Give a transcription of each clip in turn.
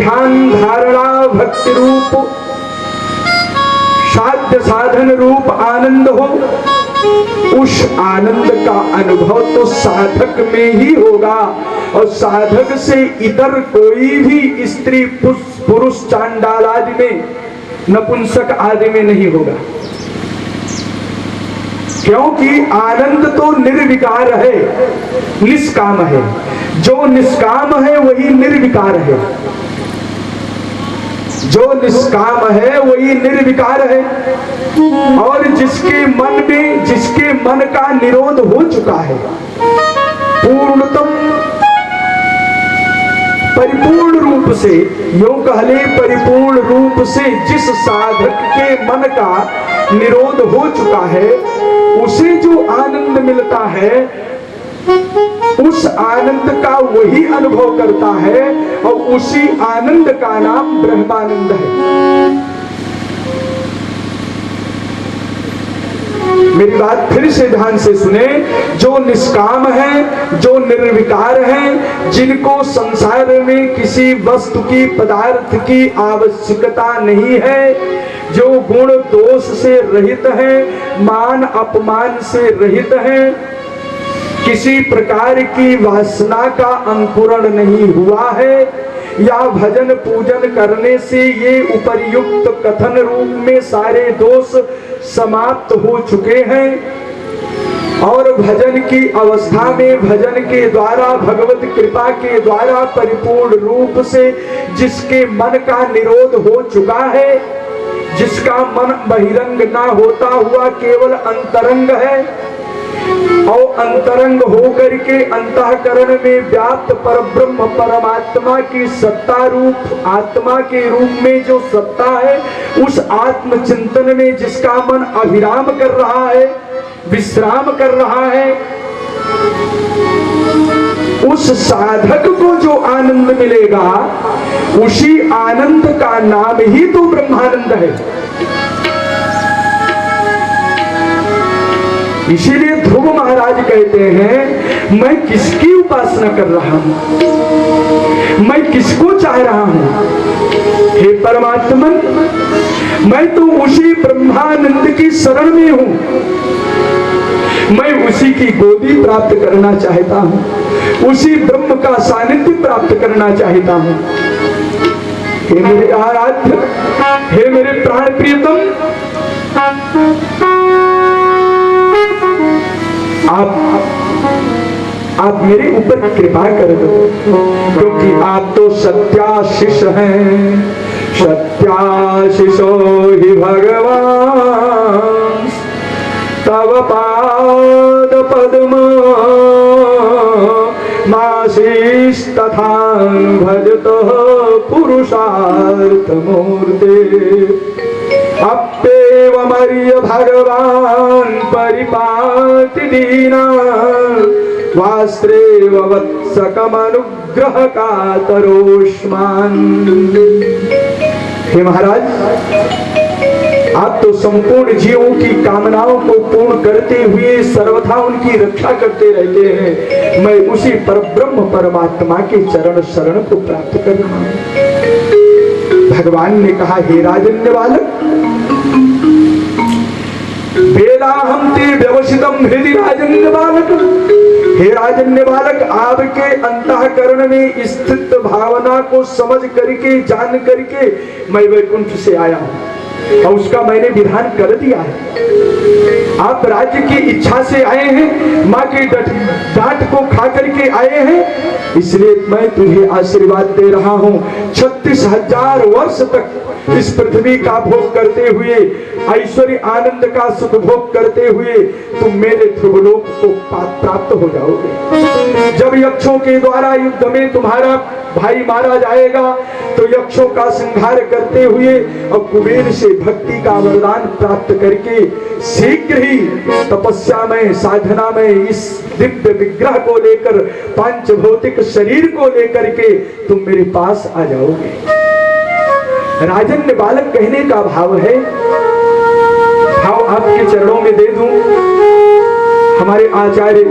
ध्यान धारणा भक्ति रूप साध्य साधन रूप आनंद हो, उस आनंद का अनुभव तो साधक में ही होगा और साधक से इतर कोई भी स्त्री पुरुष चांडाल आदि में, नपुंसक आदि में नहीं होगा। क्योंकि आनंद तो निर्विकार है, निष्काम है। जो निष्काम है वही निर्विकार है, जो निष्काम है वही निर्विकार है। और जिसके मन में, जिसके मन का निरोध हो चुका है, पूर्णतम परिपूर्ण रूप से, यूं कह ले परिपूर्ण रूप से जिस साधक के मन का निरोध हो चुका है, उसे जो आनंद मिलता है, उस आनंद का वही अनुभव करता है और उसी आनंद का नाम ब्रह्मानंद है। मेरी बात फिर से ध्यान से सुने। जो निष्काम है, जो निर्विकार है, जिनको संसार में किसी वस्तु की, पदार्थ की आवश्यकता नहीं है, जो गुण दोष से रहित है, मान अपमान से रहित है, किसी प्रकार की वासना का अंकुरण नहीं हुआ है, या भजन पूजन करने से ये उपर्युक्त कथन रूप में सारे दोष समाप्त हो चुके हैं और भजन की अवस्था में, भजन के द्वारा, भगवत कृपा के द्वारा परिपूर्ण रूप से जिसके मन का निरोध हो चुका है, जिसका मन बहिरंग ना होता हुआ केवल अंतरंग है और अंतरंग होकर के अंतःकरण में व्याप्त परब्रह्म परमात्मा की सत्ता रूप, आत्मा के रूप में जो सत्ता है, उस आत्म चिंतन में जिसका मन अभिराम कर रहा है, विश्राम कर रहा है, उस साधक को जो आनंद मिलेगा, उसी आनंद का नाम ही तो ब्रह्मानंद है। इसीलिए ध्रुव महाराज कहते हैं, मैं किसकी उपासना कर रहा हूं, मैं किसको चाह रहा हूं? हे परमात्मन, मैं तो उसी ब्रह्मानंद की शरण में हूं, मैं उसी की गोदी प्राप्त करना चाहता हूं, उसी ब्रह्म का सानिध्य प्राप्त करना चाहता हूं। हे मेरे आराध्य, हे मेरे प्राण प्रियतम, आप मेरे ऊपर कृपा कर दो, क्योंकि आप तो सत्याशीष हैं। सत्याशीषो ही भगवान, तव पाद पद्म माशीष तथा भजतो पुरुषार्थ मूर्ते। अप्येवमर्य भगवान परिपाति दीना, वास्त्रेव वत्सकमनुग्रह कातरोष्मान्। हे महाराज, आप तो संपूर्ण जीवों की कामनाओं को पूर्ण करते हुए सर्वथा उनकी रक्षा करते रहते हैं। मैं उसी परब्रह्म परमात्मा के चरण शरण को प्राप्त कर रहा हूं। भगवान ने कहा, हे राजन्य बालक, वेदाहं ते व्यवसितम हृदि राजन्य बालक। हे राजन्य बालक, आपके अंतःकरण में स्थित भावना को समझ करके, जान करके मैं वैकुंठ से आया हूं और उसका मैंने विधान कर दिया है। आप राज्य की इच्छा से आए हैं, माँ की डांट को खा करके आए हैं, इसलिए मैं तुझे आशीर्वाद दे रहा हूं। 36,000 वर्ष तक इस पृथ्वी का भोग करते हुए, ऐश्वर्य आनंद का सुख भोग करते हुए तुम मेरे ध्रुवलोक को प्राप्त हो जाओगे। जब यक्षों के द्वारा युद्ध में तुम्हारा भाई मारा जाएगा, तो यक्षों का संहार करते हुए और कुबेर से भक्ति का वरदान प्राप्त करके शीघ्र ही तपस्या में, साधना में इस दिव्य विग्रह को लेकर, पांच भौतिक शरीर को लेकर के तुम मेरे पास आ जाओगे। राजन्य बालक कहने का भाव है, भाव आपके चरणों में दे दूं। हमारे आचार्य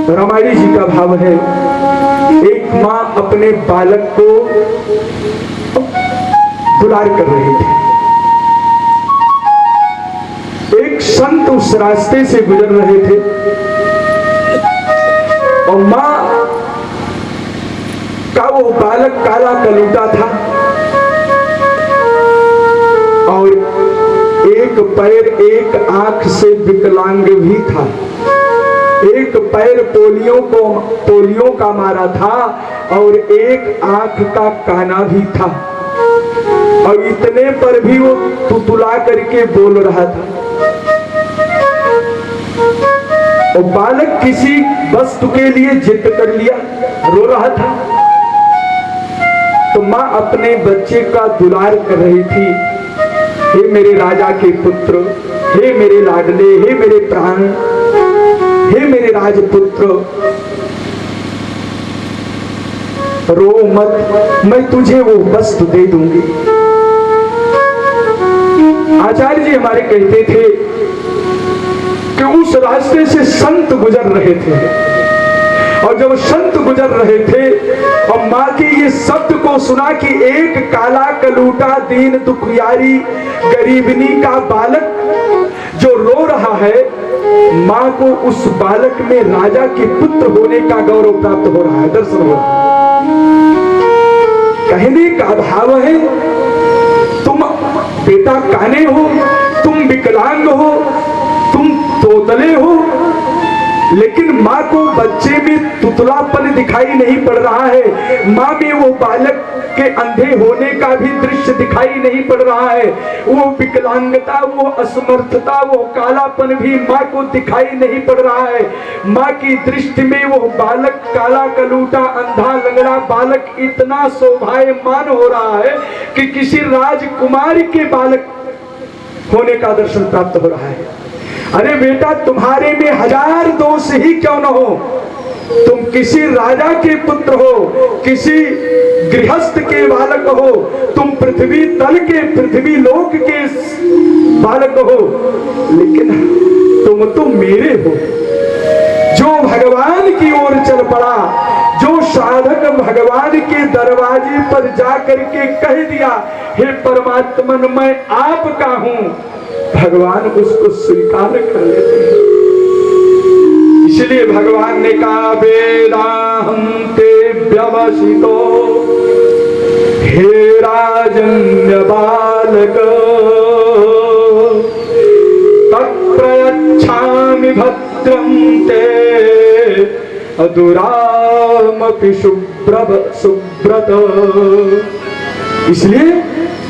रामायणी जी का भाव है, एक माँ अपने बालक को दुलार कर रही थी। एक संत उस रास्ते से गुजर रहे थे और माँ का वो बालक काला कलूटा था और एक पैर एक आंख से विकलांग भी था, एक पैर पोलियो का मारा था और एक आंख का काना भी था, और इतने पर भी वो तुतुला करके बोल रहा था। और बालक किसी वस्तु के लिए जिद कर लिया, रो रहा था, तो माँ अपने बच्चे का दुलार कर रही थी। हे मेरे राजा के पुत्र, हे मेरे लाडले, हे मेरे प्राण, हे मेरे राजपुत्र, रो मत, मैं तुझे वो वस्तु दे दूंगी। आचार्य जी हमारे कहते थे कि उस रास्ते से संत गुजर रहे थे, और जब संत गुजर रहे थे और माँ के ये शब्द को सुना कि एक काला कलूटा दीन दुखियारी गरीबनी का बालक जो रो रहा है, माँ को उस बालक में राजा के पुत्र होने का गौरव प्राप्त हो रहा है, दर्शन हो रहा है। कहने का भाव है, तुम बेटा काने हो, तुम विकलांग हो, तुम तोतले हो, लेकिन माँ को बच्चे में तुतलापन दिखाई नहीं पड़ रहा है, माँ में वो बालक के अंधे होने का भी दृश्य दिखाई नहीं पड़ रहा है, वो विकलांगता, वो असमर्थता, वो कालापन भी माँ को दिखाई नहीं पड़ रहा है। माँ की दृष्टि में वो बालक काला कलूटा अंधा लंगड़ा बालक इतना शोभायमान हो रहा है कि किसी राजकुमारी के बालक होने का दर्शन प्राप्त हो रहा है। अरे बेटा, तुम्हारे में हजार दोष ही क्यों न हो, तुम किसी राजा के पुत्र हो, किसी गृहस्थ के बालक हो, तुम पृथ्वी तल के, पृथ्वी लोक के बालक हो, लेकिन तुम तो मेरे हो। जो भगवान की ओर चल पड़ा, जो साधक भगवान के दरवाजे पर जाकर के कह दिया, हे परमात्मन मैं आपका हूं, भगवान उसको स्वीकार कर लेते हैं। इसलिए भगवान ने कहा, वेदाहं ते व्यवसितो हे राजन्य बालक तत्प्रयच्छामि भद्रं ते अदुरामपि सुब्रत। इसलिए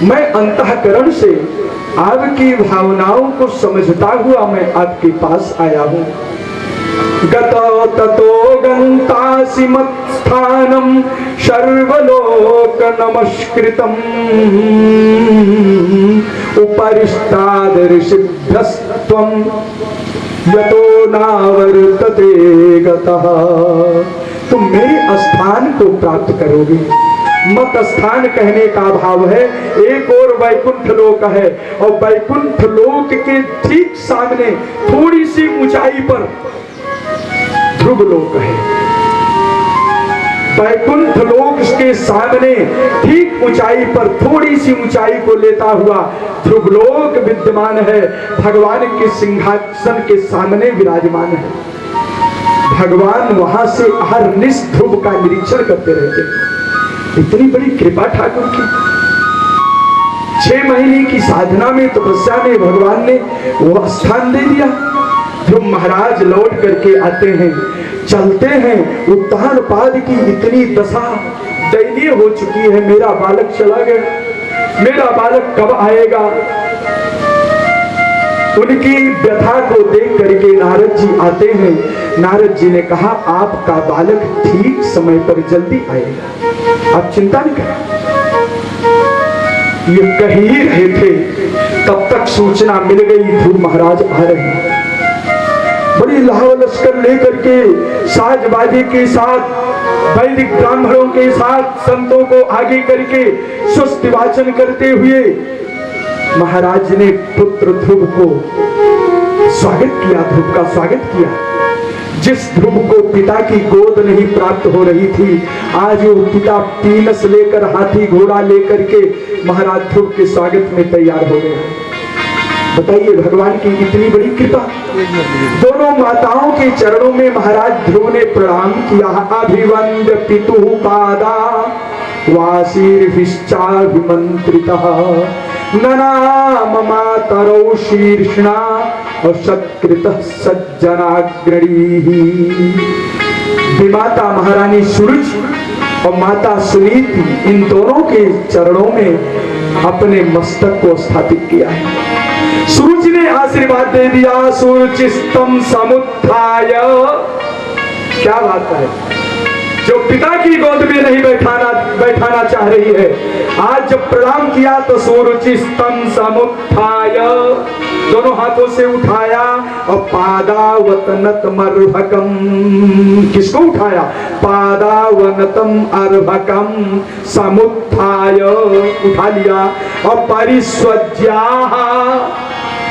मैं अंतःकरण से आपकी भावनाओं को समझता हुआ मैं आपके पास आया हूं। गतो ततो गन्तासि मत्स्थानं सर्वलोक नमस्कृतम् उपरिष्टादर्शिभ्यस्त्वं यतो नावर्तते गतः। तुम मेरे स्थान को प्राप्त करोगे। मत स्थान कहने का भाव है, एक और वैकुंठ लोक है, और वैकुंठ लोक के ठीक सामने थोड़ी सी ऊंचाई पर ध्रुव लोक है। वैकुंठ लोक के सामने ठीक ऊंचाई पर, थोड़ी सी ऊंचाई को लेता हुआ ध्रुव लोक विद्यमान है, भगवान के सिंहासन के सामने विराजमान है। भगवान वहां से हर निश ध्रुव का निरीक्षण करते रहते हैं। इतनी बड़ी कृपा ठाकुर की। 6 महीने की साधना में, तपस्या में भगवान ने वो स्थान दे दिया। ध्रुव महाराज लौट करके आते हैं, चलते हैं, उत्तान पाद की इतनी दशा दयनीय हो चुकी है, मेरा बालक चला गया, मेरा बालक कब आएगा। उनकी व्यथा को देख करके नारद जी आते हैं। नारद जी ने कहा, आपका बालक ठीक समय पर जल्दी आएगा, आप चिंता नहीं करें। ये कह ही रहे थे, तब तक सूचना मिल गई ध्रुव महाराज आ रहे हैं। बड़ी लाहव लश्कर लेकर के, साजबाजी के साथ, वैदिक ब्राह्मणों के साथ, संतों को आगे करके स्वस्ति वाचन करते हुए महाराज ने पुत्र ध्रुव को स्वागत किया, ध्रुव का स्वागत किया। जिस ध्रुव को पिता की गोद नहीं प्राप्त हो रही थी, आज वो पिता पीनस लेकर, हाथी घोड़ा लेकर के महाराज ध्रुव के स्वागत में तैयार हो गए। बताइए भगवान की इतनी बड़ी कृपा। दोनों माताओं के चरणों में महाराज ध्रुव ने प्रणाम किया। अभिवंद्य पितुः पादा वासीर्भिश्चाभिमंत्रितः ननाम मातरौ शीर्षणा और सत्कृतः सज्जनाग्रणी। विमाता महारानी सूरज और माता सुनीति, इन दोनों के चरणों में अपने मस्तक को स्थापित किया है। सूरज ने आशीर्वाद दे दिया, सूर्यस्तम समुत्थाय। क्या बात है, जो पिता की गोद में नहीं बैठाना चाह रही है, आज जब प्रणाम किया तो सूर्यस्तम समुत्थाय, दोनों हाथों से उठाया और पादावतनतम अर्भकम। किसको उठाया? पादावनतम अर्भकम समुत्थाय, उठा लिया और परिस्वज्या,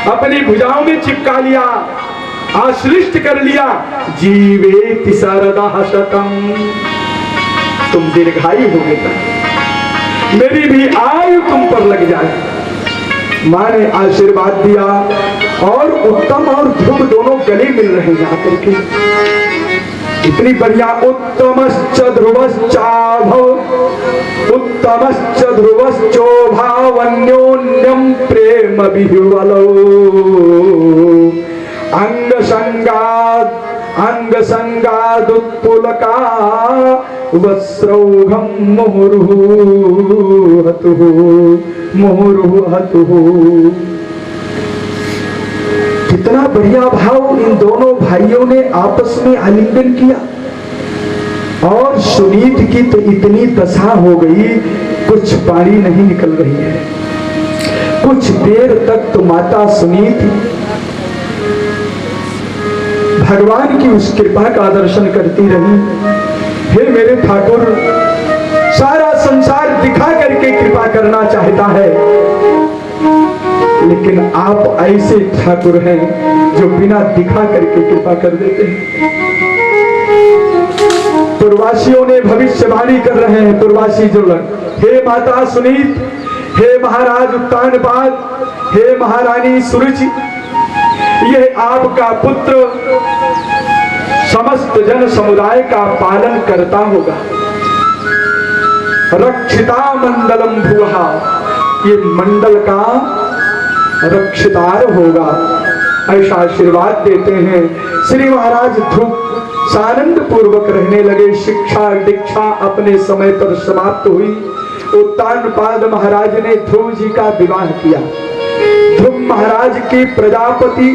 अपनी भुजाओं में चिपका लिया, आश्लिष्ट कर लिया। जीवेति सरदः शतम, तुम दीर्घायु हो बेटा, मेरी भी आयु तुम पर लग जाए। माँ ने आशीर्वाद दिया और उत्तम और ध्रुव दोनों गले मिल रहे हैं आकर के। इतनी बढ़िया। उत्तमश्च ध्रुवश्चाभौ उत्तमश्च ध्रुवश्चोभावन्योन्यं प्रेम विह्वलौ अंग संगादुत्पुलका वस्त्रौघं मुहुर्हतुः। कितना बढ़िया भाव। इन दोनों भाइयों ने आपस में आलिंगन किया और सुनीत की तो इतनी दशा हो गई, कुछ पानी नहीं निकल रही है। कुछ देर तक तो माता सुनीत भगवान की उस कृपा का दर्शन करती रही। हे मेरे ठाकुर, सारा संसार दिखा करके कृपा करना चाहता है, लेकिन आप ऐसे ठाकुर हैं जो बिना दिखा करके कृपा कर देते हैं। पूर्वासियों ने भविष्यवाणी कर रहे हैं, पूर्वासी जो लोग, हे माता सुनीत, हे महाराज उत्तानपाद, हे महारानी सुरुचि, यह आपका पुत्र समस्त जन समुदाय का पालन करता होगा। रक्षिता मंडलम भुवः, ये मंडल का रक्षितार होगा, ऐसा आशीर्वाद देते हैं। श्री महाराज ध्रुव सानंद पूर्वक रहने लगे। शिक्षा दीक्षा अपने समय पर समाप्त हुई। उत्तानपाद महाराज ने ध्रुव जी का विवाह किया। ध्रुव महाराज की प्रजापति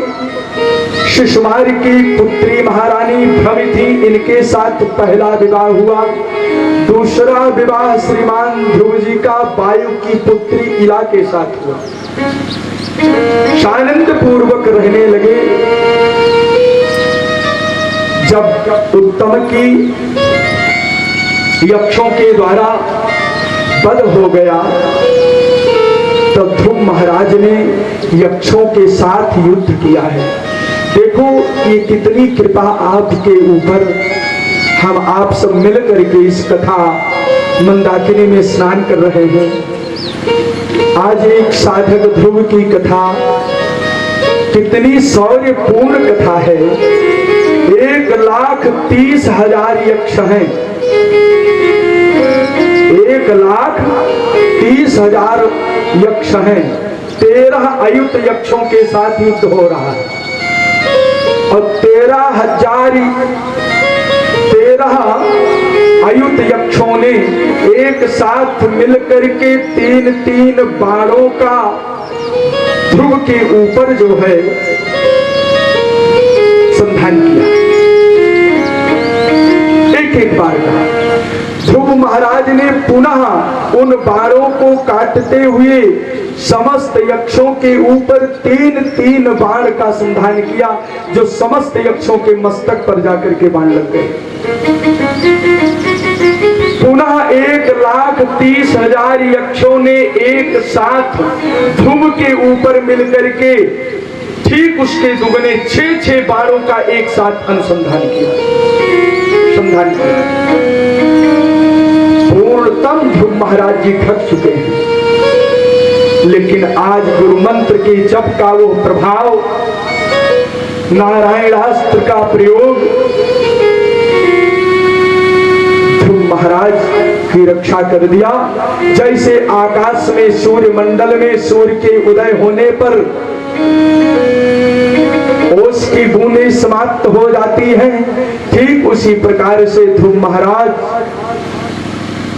शिशुमार की पुत्री महारानी भ्रमि थी, इनके साथ पहला विवाह हुआ। दूसरा विवाह श्रीमान ध्रुव जी का वायु की पुत्री इला के साथ हुआ। सानंद पूर्वक रहने लगे। जब उत्तम की यक्षों के द्वारा वध हो गया, तब ध्रुव महाराज ने यक्षों के साथ युद्ध किया है। देखो ये कितनी कृपा आपके ऊपर। हम आप सब मिल करके इस कथा मंदाकिनी में स्नान कर रहे हैं। आज एक साधक ध्रुव की कथा कितनी शौर्यपूर्ण कथा है। 1,30,000 यक्ष हैं, 1,30,000 यक्ष हैं। 13 अयुत यक्षों के साथ युद्ध हो रहा है और 13 अयुत यक्षों ने एक साथ मिलकर के 3 बाणों का ध्रुव के ऊपर जो है संधान किया। एक बार का ध्रुव महाराज ने पुनः उन बाणों को काटते हुए समस्त यक्षों के ऊपर 3 बाण का संधान किया, जो समस्त यक्षों के मस्तक पर जाकर के बाण लग गए। पुनः 1,30,000 यक्षों ने एक साथ ध्रुव के ऊपर मिलकर के ठीक उसके दुगने 6 बारों का एक साथ अनुसंधान किया। पूर्णतम ध्रुव महाराज जी थक चुके हैं, लेकिन आज गुरु मंत्र के जप का वो प्रभाव, नारायणास्त्र का प्रयोग ध्रुव महाराज की रक्षा कर दिया। जैसे आकाश में सूर्य मंडल में सूर्य के उदय होने पर ओस की बूंदें समाप्त हो जाती हैं, ठीक उसी प्रकार से ध्रुव महाराज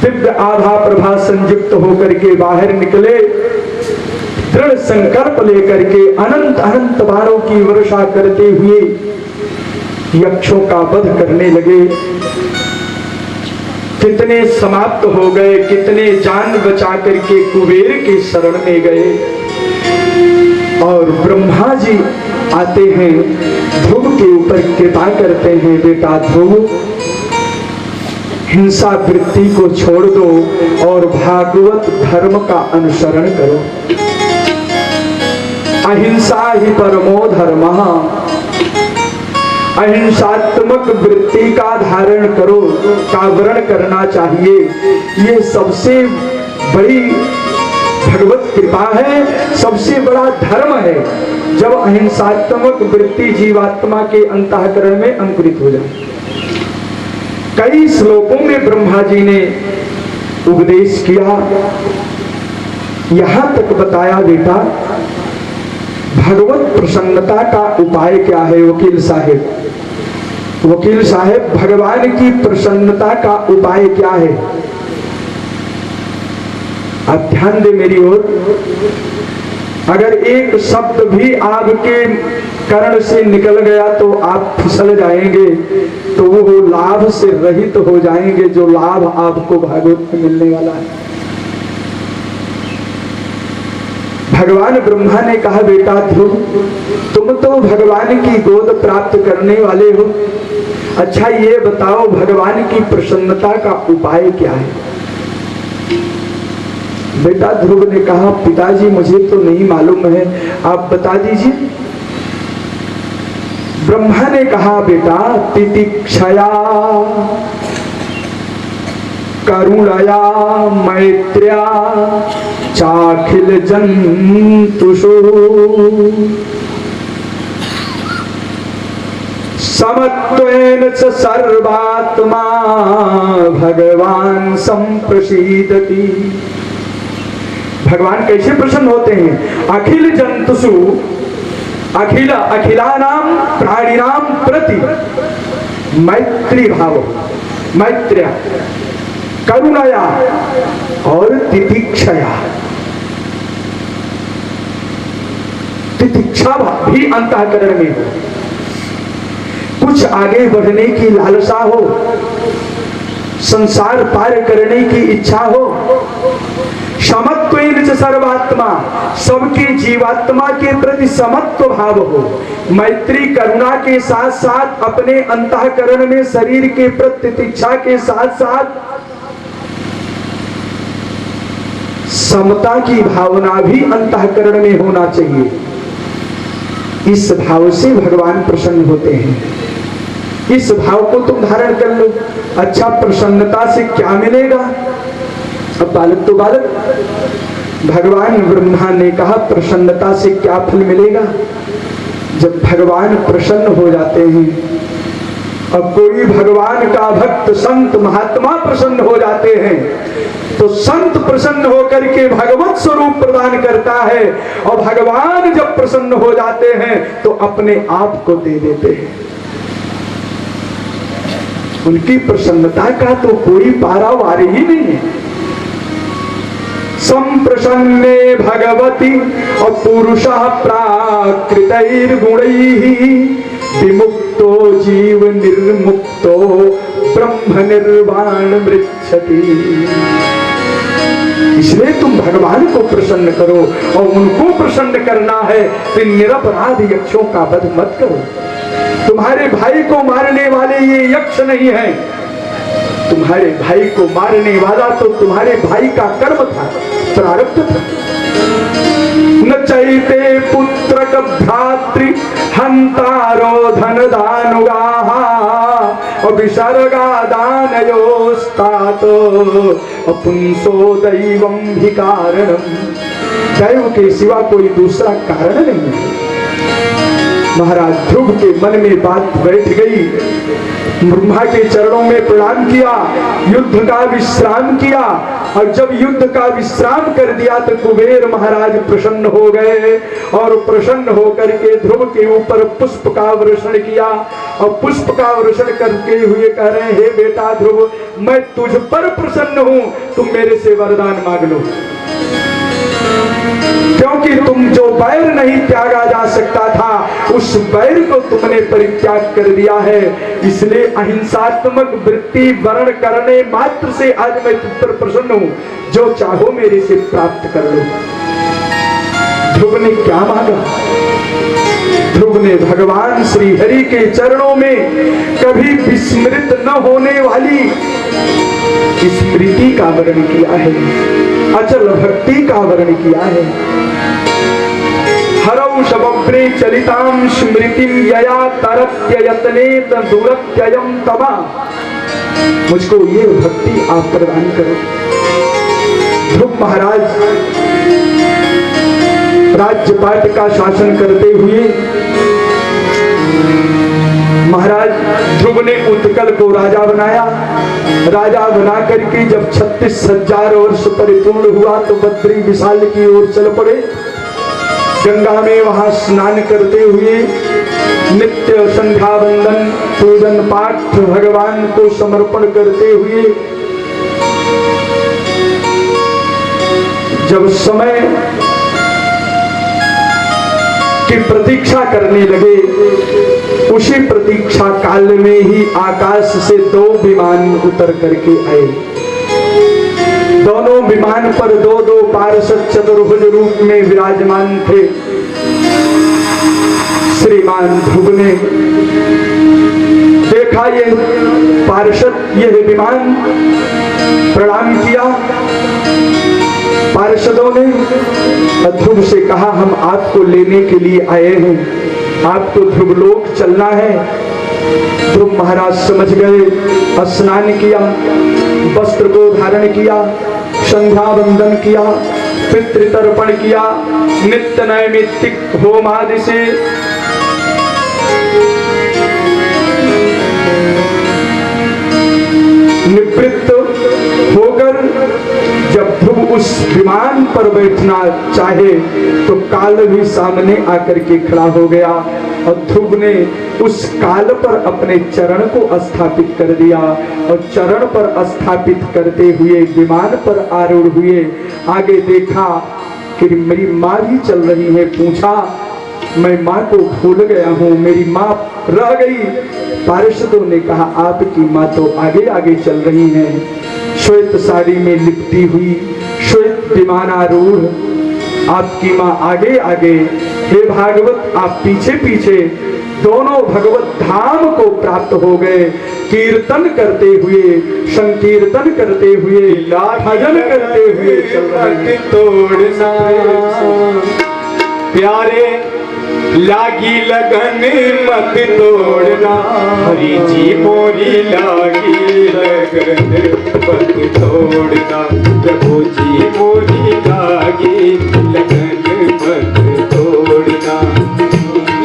दिव्य आभा प्रभा संयुक्त होकर के बाहर निकले, दृढ़ संकल्प लेकर के अनंत अनंत बाणों की वर्षा करते हुए यक्षों का वध करने लगे। कितने समाप्त हो गए, कितने जान बचा करके कुबेर के शरण में गए। और ब्रह्मा जी आते हैं, ध्रुव के ऊपर कृपा करते हैं, बेटा ध्रुव हिंसा वृत्ति को छोड़ दो और भागवत धर्म का अनुसरण करो। अहिंसा ही परमो धर्मः, अहिंसात्मक वृत्ति का धारण करो, का वर्ण करना चाहिए। ये सबसे बड़ी भगवत कृपा है, सबसे बड़ा धर्म है, जब अहिंसात्मक वृत्ति जीवात्मा के अंतःकरण में अंकुरित हो जाए। कई श्लोकों में ब्रह्मा जी ने उपदेश किया, यहां तक बताया, बेटा भगवत प्रसन्नता का उपाय क्या है। वकील साहेब भगवान की प्रसन्नता का उपाय क्या है। आप ध्यान दे मेरी ओर, अगर एक शब्द भी आपके कर्ण से निकल गया तो आप फिसल जाएंगे, तो वो लाभ से रहित हो जाएंगे जो लाभ आपको भागवत में मिलने वाला है। भगवान ब्रह्मा ने कहा, बेटा ध्रुव तुम तो भगवान की गोद प्राप्त करने वाले हो, अच्छा ये बताओ भगवान की प्रसन्नता का उपाय क्या है। बेटा ध्रुव ने कहा, पिताजी मुझे तो नहीं मालूम है, आप बता दीजिए। ब्रह्मा ने कहा, बेटा तितिक्षया करुणया मैत्र्या चाखिल जंतुषु समत्वेन च सर्वात्मा भगवान संप्रसीदति। भगवान कैसे प्रसन्न होते हैं। अखिल जंतुषु, अखिलानाम प्राणिनाम प्रति मैत्री भाव, मैत्र्या करुणया और तितिक्षया। तितिक्षा भी अंतःकरण में हो, कुछ आगे बढ़ने की लालसा हो, संसार पार करने की इच्छा हो। समत्वेन च सर्वात्मा, सबके जीवात्मा के प्रति समत्व भाव हो। मैत्री करुणा के साथ साथ अपने अंतःकरण में शरीर के प्रति तितिक्षा के साथ साथ समता की भावना भी अंतःकरण में होना चाहिए। इस भाव से भगवान प्रसन्न होते हैं। इस भाव को तुम धारण कर लो। अच्छा, प्रसन्नता से क्या मिलेगा। अब बालक तो बालक, भगवान ब्रह्मा ने कहा प्रसन्नता से क्या फल मिलेगा। जब भगवान प्रसन्न हो जाते हैं, अब कोई भगवान का भक्त संत महात्मा प्रसन्न हो जाते हैं, तो संत प्रसन्न होकर के भगवत स्वरूप प्रदान करता है, और भगवान जब प्रसन्न हो जाते हैं तो अपने आप को दे देते हैं। उनकी प्रसन्नता का तो कोई पारावार ही नहीं है। संप्रसन्ने भगवती और पुरुषः प्राकृतैर्गुणैः विमुक्तो जीव निर्मुक्तो ब्रह्म निर्वाण मृच्छति। इसलिए तुम भगवान को प्रसन्न करो, और उनको प्रसन्न करना है तो निरपराध यक्षों का वध मत करो। तुम्हारे भाई को मारने वाले ये यक्ष नहीं है, तुम्हारे भाई को मारने वाला तो तुम्हारे भाई का कर्म था, प्रारब्ध था। न चैते पुत्रक भ्रातृ हंतारो धन दानुगाः अभिसर्गा दानयोस्तातो अपुंसो दैवं हि कारणम्। दैव के सिवा कोई दूसरा कारण नहीं है। महाराज ध्रुव के मन में बात बैठ गई, ब्रह्मा के चरणों में प्रणाम किया, युद्ध का विश्राम किया। और जब युद्ध का विश्राम कर दिया तो कुबेर महाराज प्रसन्न हो गए और प्रसन्न होकर के ध्रुव के ऊपर पुष्प का वर्षण किया। और पुष्प का वर्षण करके हुए कह रहे, हे बेटा ध्रुव, मैं तुझ पर प्रसन्न हूं, तुम मेरे से वरदान मांग लो, क्योंकि तुम जो बैर नहीं त्यागा जा सकता था उस बैर को तुमने परित्याग कर दिया है। इसलिए अहिंसात्मक वृत्ति वर्ण करने मात्र से आज मैं तुम पर प्रसन्न हूं, जो चाहो मेरे से प्राप्त कर लो। ध्रुव ने क्या मांगा? ध्रुव ने भगवान श्री हरि के चरणों में कभी विस्मृत न होने वाली स्मृति का वर्ण किया है, अचल भक्ति का वर्ण किया है। हरौ शबभ्रे चलितां स्मृतिं यया तरत्ययतने दूरत्ययं तमा। मुझको ये भक्ति आप प्रदान करो। ध्रुव महाराज राज्यपाट का शासन करते हुए महाराज ध्रुव ने उत्कल को राजा बनाया। राजा बना करके जब 36,000 वर्ष परिपूर्ण हुआ तो बद्री विशाल की ओर चल पड़े। गंगा में वहां स्नान करते हुए नित्य संध्या वंदन पूजन पाठ भगवान को समर्पण करते हुए जब समय की प्रतीक्षा करने लगे, उसी प्रतीक्षा काल में ही आकाश से 2 विमान उतर करके आए। दोनों विमान पर 2-2 पार्षद चतुर्भुज रूप में विराजमान थे। श्रीमान ध्रुव ने देखा ये पार्षद, यह विमान, प्रणाम किया। पार्षदों ने ध्रुव से कहा, हम आपको लेने के लिए आए हैं, आपको ध्रुवलोक चलना है। ध्रुव महाराज समझ गए, स्नान किया, वस्त्र को धारण किया, संध्या वंदन किया, पितृतर्पण किया, नित्य नैमित्तिक होम आदि से निवृत्त होकर जब ध्रुव उस विमान पर बैठना चाहे तो काल भी सामने आकर के खड़ा हो गया और ध्रुव ने उस काल पर अपने चरण को स्थापित कर दिया और चरण पर स्थापित करते हुए विमान पर आरूढ़ हुए। आगे देखा कि मेरी माँ भी चल रही है। पूछा, मैं माँ को भूल गया हूँ, मेरी माँ रह गई। पार्षदों ने कहा, आपकी माँ तो आगे आगे चल रही है, श्वेत साड़ी में लिपटी हुई, श्वेत विमानारूढ़, आपकी माँ आगे आगे, हे भागवत आप पीछे पीछे। दोनों भगवत धाम को प्राप्त हो गए। कीर्तन करते हुए, संकीर्तन करते हुए, भजन करते हुए चल रहे। तोड़ना प्यारे लागी लगन मत तोड़ना, हरि जी मोरी लागी लगन मत तोड़ना, प्रभु जी मोरी लागी लगन मत तोड़ना,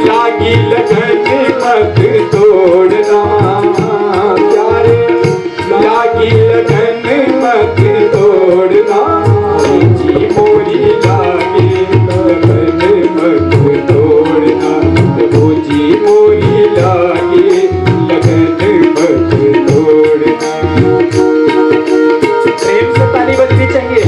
लागी लगन मत तोड़ना, प्यारे लागी लगन मत तोड़ना, हरि जी मोरी लागी लगन मत तोड़ना, प्रभु जी मोरी लागी लगन मत तोड़ना। प्रेम से ताली बजनी चाहिए।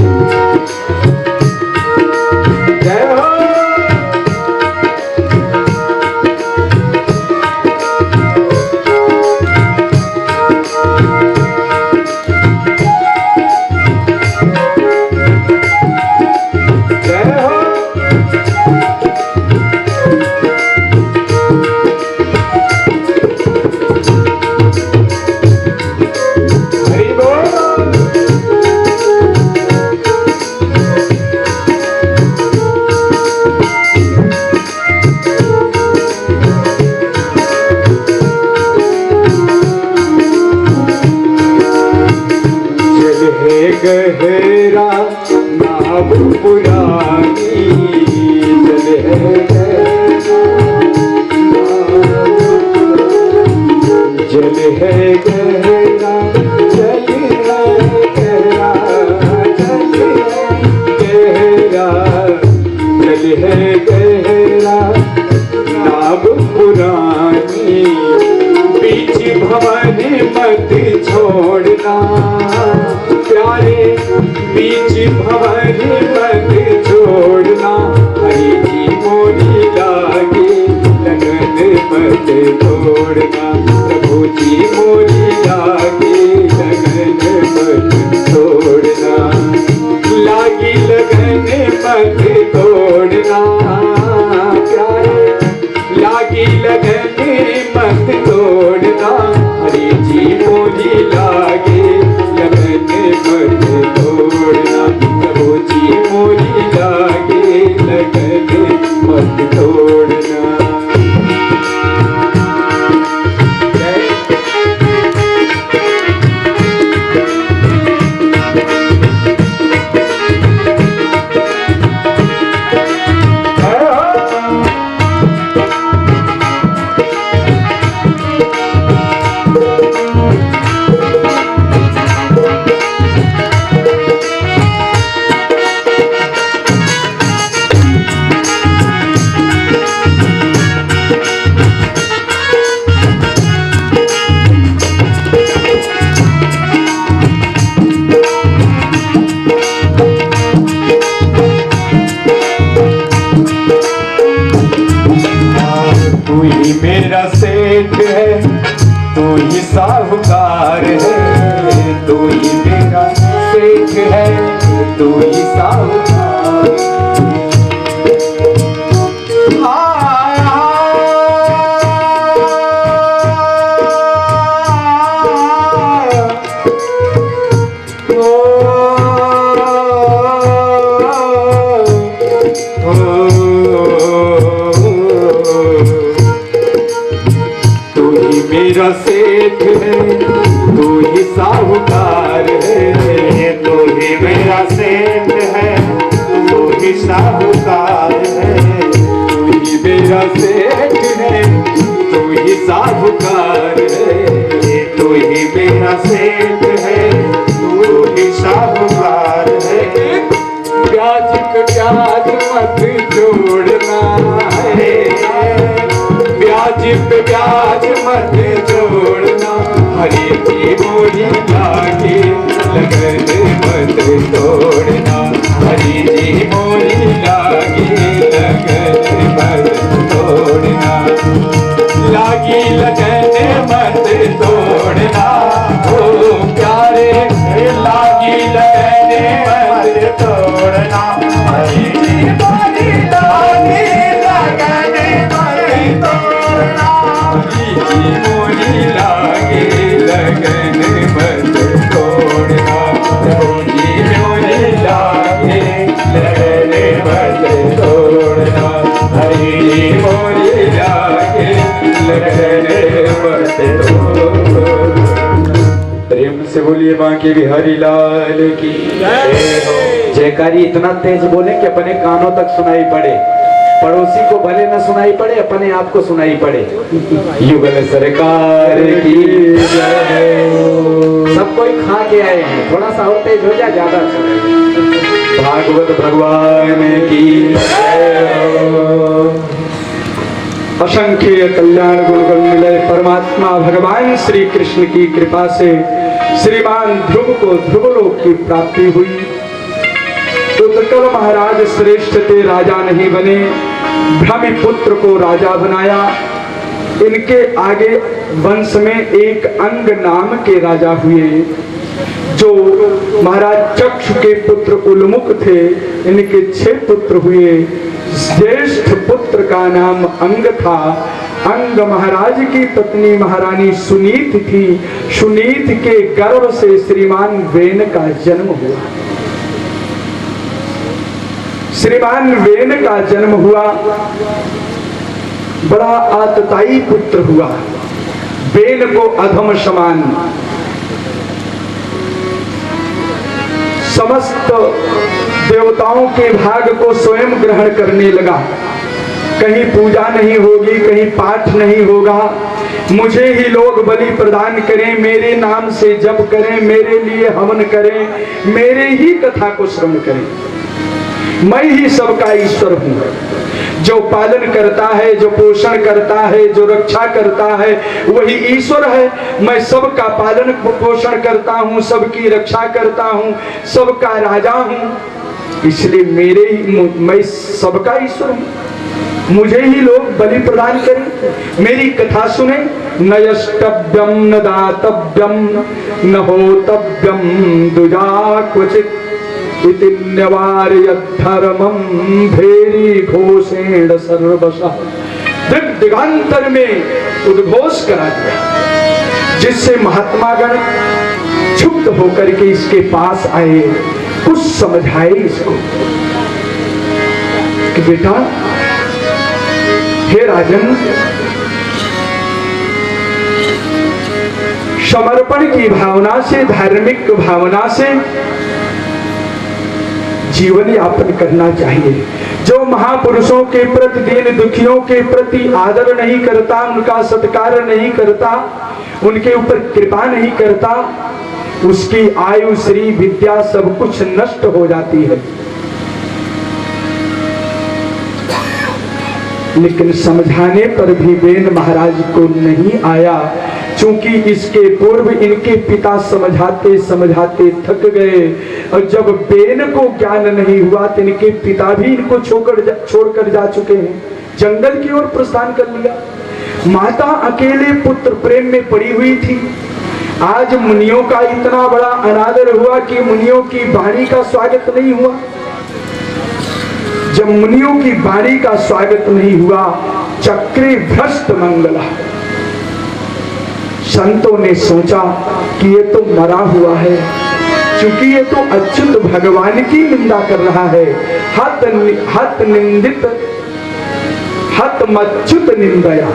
नाव पुरानी जल है जल है गहरा जल है गहरा जल है गहरा नाव पुरानी बीच भवन मत छोड़ना प्यारे बीच भवन मत छोड़ना हरि जी मोरी लागे लगन मत तोड़ना प्रभु जी मोरी लागे लगन मत तोड़ना लागी लगन मत तोड़ना प्यारे लागी लगन मत तोड़ना हरि जी मोरी लागे लगन मत तोड़ना प्रभु जी मोरी लागे लगन मत तोड़ना। तू ही मेरा सेठ है तू ही साहूकार है तू ही मेरा सेठ है तू ही साहूकार मेरा सेठ है तू ही साहूकार है तू ही मेरा सेठ है तू ही साहूकार है तू ही मेरा सेठ है तू ही साहूकार है तू ही मेरा सेठ है तू ही साहूकार है ब्याज पे ब्याज मत जोड़ना है ब्याज पे ब्याज मत जोड़ना हरि जी मोरी लागे लगन मत तोड़ना हरि जी मोरी लागे लगन मत तोड़ना लागी लगन मत तोड़ना ओ प्यारे लागी लगन मत तोड़ना हरि जी मोरी लागे लगन मत तोड़ना हरि जी मोरी लागे लगन मत तोड़ना प्रभु जी मोरी लागे लगन मत तोड़ना हरि जी मोरी लागे लगन मत तोड़ना। प्रेम से बोलिए बांके बिहारी लाल की जयकारी इतना तेज बोले कि अपने कानों तक सुनाई पड़े पड़ोसी को भले न सुनाई पड़े अपने आप को सुनाई पड़े। युगल सरकार की जय। सब कोई खा के आए हैं थोड़ा सा और तेज हो जाए ज्यादा अच्छा। भागवत भगवान की असंख्य कल्याण गुणगण मिले परमात्मा भगवान श्री कृष्ण की कृपा से श्रीमान ध्रुव को ध्रुवलोक की प्राप्ति हुई। उत्कल महाराज श्रेष्ठ थे राजा नहीं बने भ्रमि पुत्र को राजा बनाया। इनके आगे वंश में एक अंग नाम के राजा हुए जो महाराज चक्षु के पुत्र उल्मुख थे। इनके 6 पुत्र हुए। ज्येष्ठ पुत्र का नाम अंग था। अंग महाराज की पत्नी महारानी सुनीत थी। सुनीत के गर्भ से श्रीमान वेन का जन्म हुआ। श्रीमान वेन का जन्म हुआ। बड़ा आतताई पुत्र हुआ। वेन को अधम समान समस्त देवताओं के भाग को स्वयं ग्रहण करने लगा। कहीं पूजा नहीं होगी, कहीं पाठ नहीं होगा, मुझे ही लोग बलि प्रदान करें, मेरे नाम से जप करें, मेरे लिए हवन करें, मेरे ही कथा को श्रवण करें। मैं ही सबका ईश्वर हूं। जो पालन करता है, जो पोषण करता है, जो रक्षा करता है, वही ईश्वर है। मैं सबका पालन पोषण करता हूं, सबकी रक्षा करता हूं, सबका राजा हूं, इसलिए मैं सबका ईश्वर हूं। मुझे ही लोग बलि प्रदान करें, मेरी कथा सुने। न यष्टव्यम न दातव्यम न होतव्यम दुजा क्वचित इति न्यवार्य धर्मम भेरी घोषेण सर्वशः। दिग दिगांतर में उद्घोष करा दिया, जिससे महात्मागण क्षुब्ध होकर के इसके पास आए, कुछ समझाए इसको कि बेटा, हे राजन, समर्पण की भावना से, धार्मिक भावना से जीवन यापन करना चाहिए। जो महापुरुषों के प्रति, दीन दुखियों के प्रति आदर नहीं करता, उनका सत्कार नहीं करता, उनके ऊपर कृपा नहीं करता, उसकी आयु, श्री, विद्या सब कुछ नष्ट हो जाती है। लेकिन समझाने पर भी बेन महाराज को नहीं आया, क्योंकि इसके पूर्व इनके पिता समझाते समझाते थक गए, और जब बेन को ज्ञान नहीं हुआ तो इनके पिता भी इनको छोड़कर जा चुके हैं, जंगल की ओर प्रस्थान कर लिया। माता अकेले पुत्र प्रेम में पड़ी हुई थी। आज मुनियों का इतना बड़ा अनादर हुआ कि मुनियों की वाणी का स्वागत नहीं हुआ। जब मुनियों की वाणी का स्वागत नहीं हुआ, चक्रे भ्रष्ट मंगला, संतों ने सोचा कि ये तो मरा हुआ है, क्योंकि ये तो अच्युत भगवान की निंदा कर रहा है। हत निंदित हत मच्युत निंदया।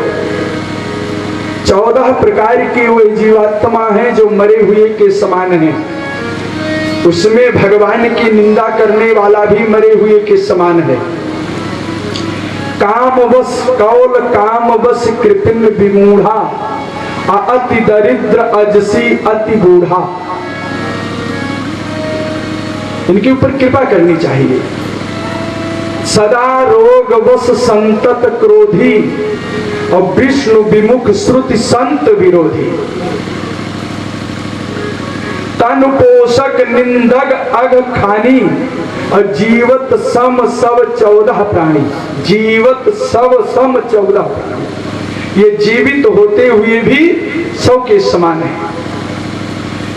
14 प्रकार की वो जीवात्मा है जो मरे हुए के समान है। उसमें भगवान की निंदा करने वाला भी मरे हुए के समान है। कामवश कौल कामवश कृपिन विमूढ़ा, अति दरिद्र अजसी अति बूढ़ा। इनके ऊपर कृपा करनी चाहिए। सदा रोग वश संतत क्रोधी, और विष्णु विमुख श्रुति संत विरोधी। तन पोषक निंदक अघ खानी, और जीवत सम सब 14 प्राणी। जीवत सब सम 14 प्राणी, ये जीवित होते हुए भी 100 के समान है।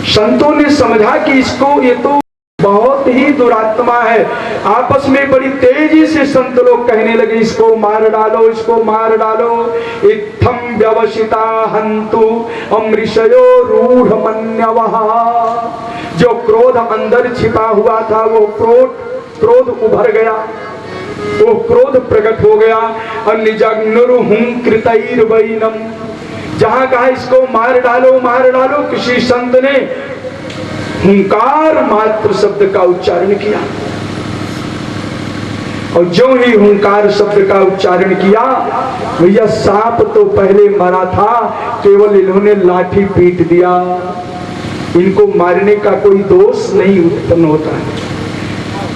संतों ने समझा कि इसको, ये तो बहुत ही दुरात्मा है। आपस में बड़ी तेजी से संत लोग कहने लगे, इसको मार डालो, इसको मार डालो। इत्थम व्यवसिता हंतु अमृषयो रूढ़ मन्यवः। जो क्रोध अंदर छिपा हुआ था, वो क्रोध उभर गया, वो क्रोध प्रकट हो गया। और निजग्नुर्हुंकृतैर्वैनम, जहां कहा इसको मार डालो मार डालो, किसी संत ने हुंकार मात्र शब्द का उच्चारण किया। और जो ही हुंकार शब्द का उच्चारण किया, भैया सांप तो पहले मरा था, केवल इन्होंने लाठी पीट दिया। इनको मारने का कोई दोष नहीं उत्पन्न होता है।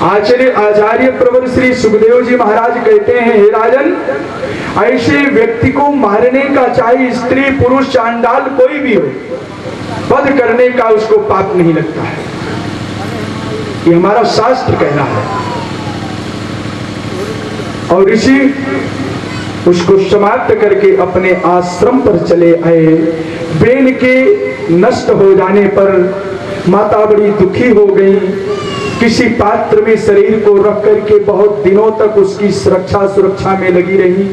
आचार्य प्रवर श्री सुखदेव जी महाराज कहते हैं, हे राजन, ऐसे व्यक्ति को मारने का, चाहे स्त्री पुरुष चांडाल कोई भी हो, वध करने का उसको पाप नहीं लगता है। ये हमारा शास्त्र कहना है। और ऋषि उसको समाप्त करके अपने आश्रम पर चले आए। बेन के नष्ट हो जाने पर माता बड़ी दुखी हो गई। किसी पात्र में शरीर को रख करके बहुत दिनों तक उसकी सुरक्षा में लगी रही।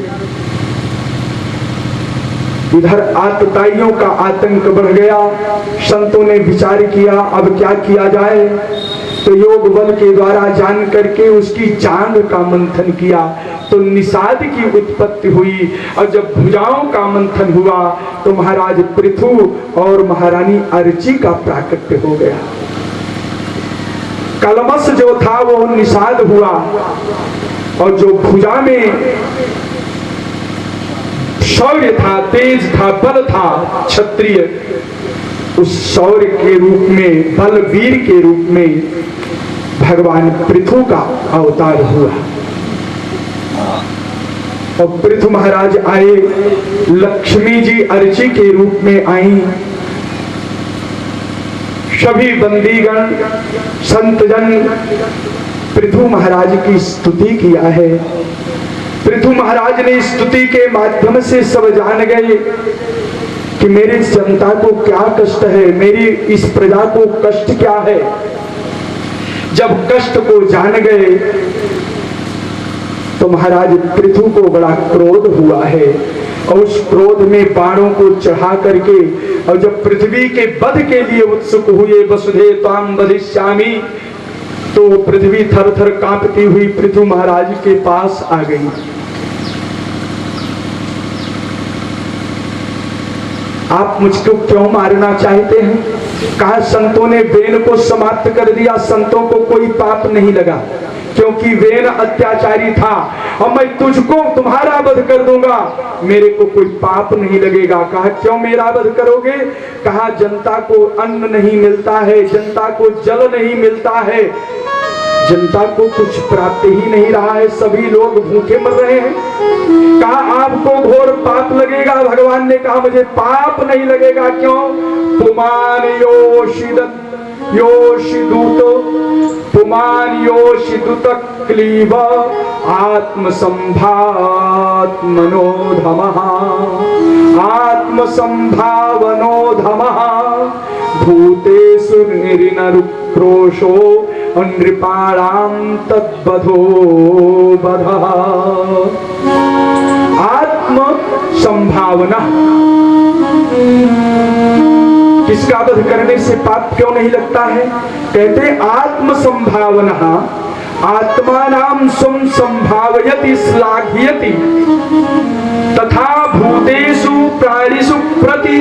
इधर आतताइयों का आतंक बढ़ गया। संतों ने विचार किया, अब क्या किया जाए। तो योग बल के द्वारा जान करके उसकी जांघ का मंथन किया, तो निषाद की उत्पत्ति हुई। और जब भुजाओं का मंथन हुआ तो महाराज पृथु और महारानी अर्ची का प्राकट्य हो गया। कलमस जो था वो निषाद हुआ, और जो भुजा में शौर्य था, तेज था, बल था क्षत्रिय, उस शौर्य के रूप में, बलवीर के रूप में भगवान पृथु का अवतार हुआ। और पृथु महाराज आए, लक्ष्मी जी अर्ची के रूप में आई, सभी बंदीगण संतजन पृथु महाराज की स्तुति किया है। पृथु महाराज ने स्तुति के माध्यम से सब जान गए कि मेरी जनता को क्या कष्ट है, मेरी इस प्रजा को कष्ट क्या है। जब कष्ट को जान गए तो महाराज पृथु को बड़ा क्रोध हुआ है, और उस क्रोध में बाणों को चढ़ा करके, और जब पृथ्वी के वध के लिए उत्सुक हुए, वसुधे त्वाम वधिष्यामि, तो पृथ्वी थर थर कांपती हुई पृथु महाराज के पास आ गई। आप मुझको क्यों मारना चाहते हैं? कहा संतों ने वेन को समाप्त कर दिया, संतों को कोई पाप नहीं लगा, क्योंकि वेन अत्याचारी था, और मैं तुझको तुम्हारा वध कर दूंगा, मेरे को कोई पाप नहीं लगेगा। कहा क्यों मेरा वध करोगे? कहा जनता को अन्न नहीं मिलता है, जनता को जल नहीं मिलता है, जनता को कुछ प्राप्त ही नहीं रहा है, सभी लोग भूखे मर रहे हैं। कहा आपको घोर पाप लगेगा। भगवान ने कहा मुझे पाप नहीं लगेगा। क्यों? पुमान योषिदूत क्लीब आत्मसंभावनो धमः, आत्मसंभावनो धमः भूतेषु निरनुक्रोशो नृपाणां तद्वधो वधः। आत्म संभावना, किसका वध करने से पाप क्यों नहीं लगता है? कहते आत्म संभावना आत्मानां स्वं संभावयति श्लाघयति तथा भूतेषु प्राणिषु प्रति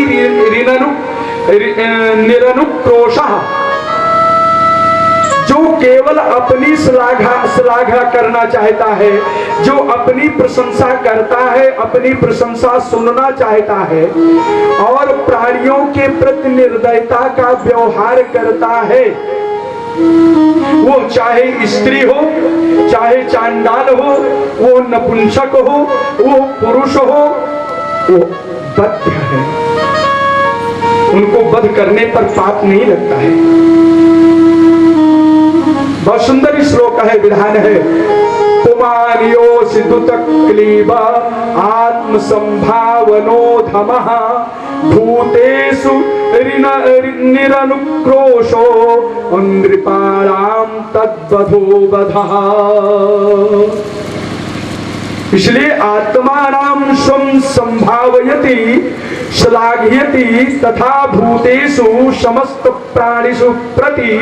निरनुक्रोशः। जो केवल अपनी श्लाघा करना चाहता है, जो अपनी प्रशंसा करता है, अपनी प्रशंसा सुनना चाहता है, और प्राणियों के प्रति निर्दयता का व्यवहार करता है, वो चाहे स्त्री हो, चाहे चांडाल हो, वो नपुंसक हो, वो पुरुष हो, वो बद्ध है, उनको वध करने पर पाप नहीं लगता है। बहुत सुंदर श्लोक है, विधान है। पुमान योषिदूत क्लीब आत्म संभावनो धमः भूतेषु निरनुक्रोशो नृपाणां तद्वधो वधः। इसलिए आत्मानां स्वं संभावयति श्लाघयति तथा भूतेषु समस्त प्राणिषु प्रति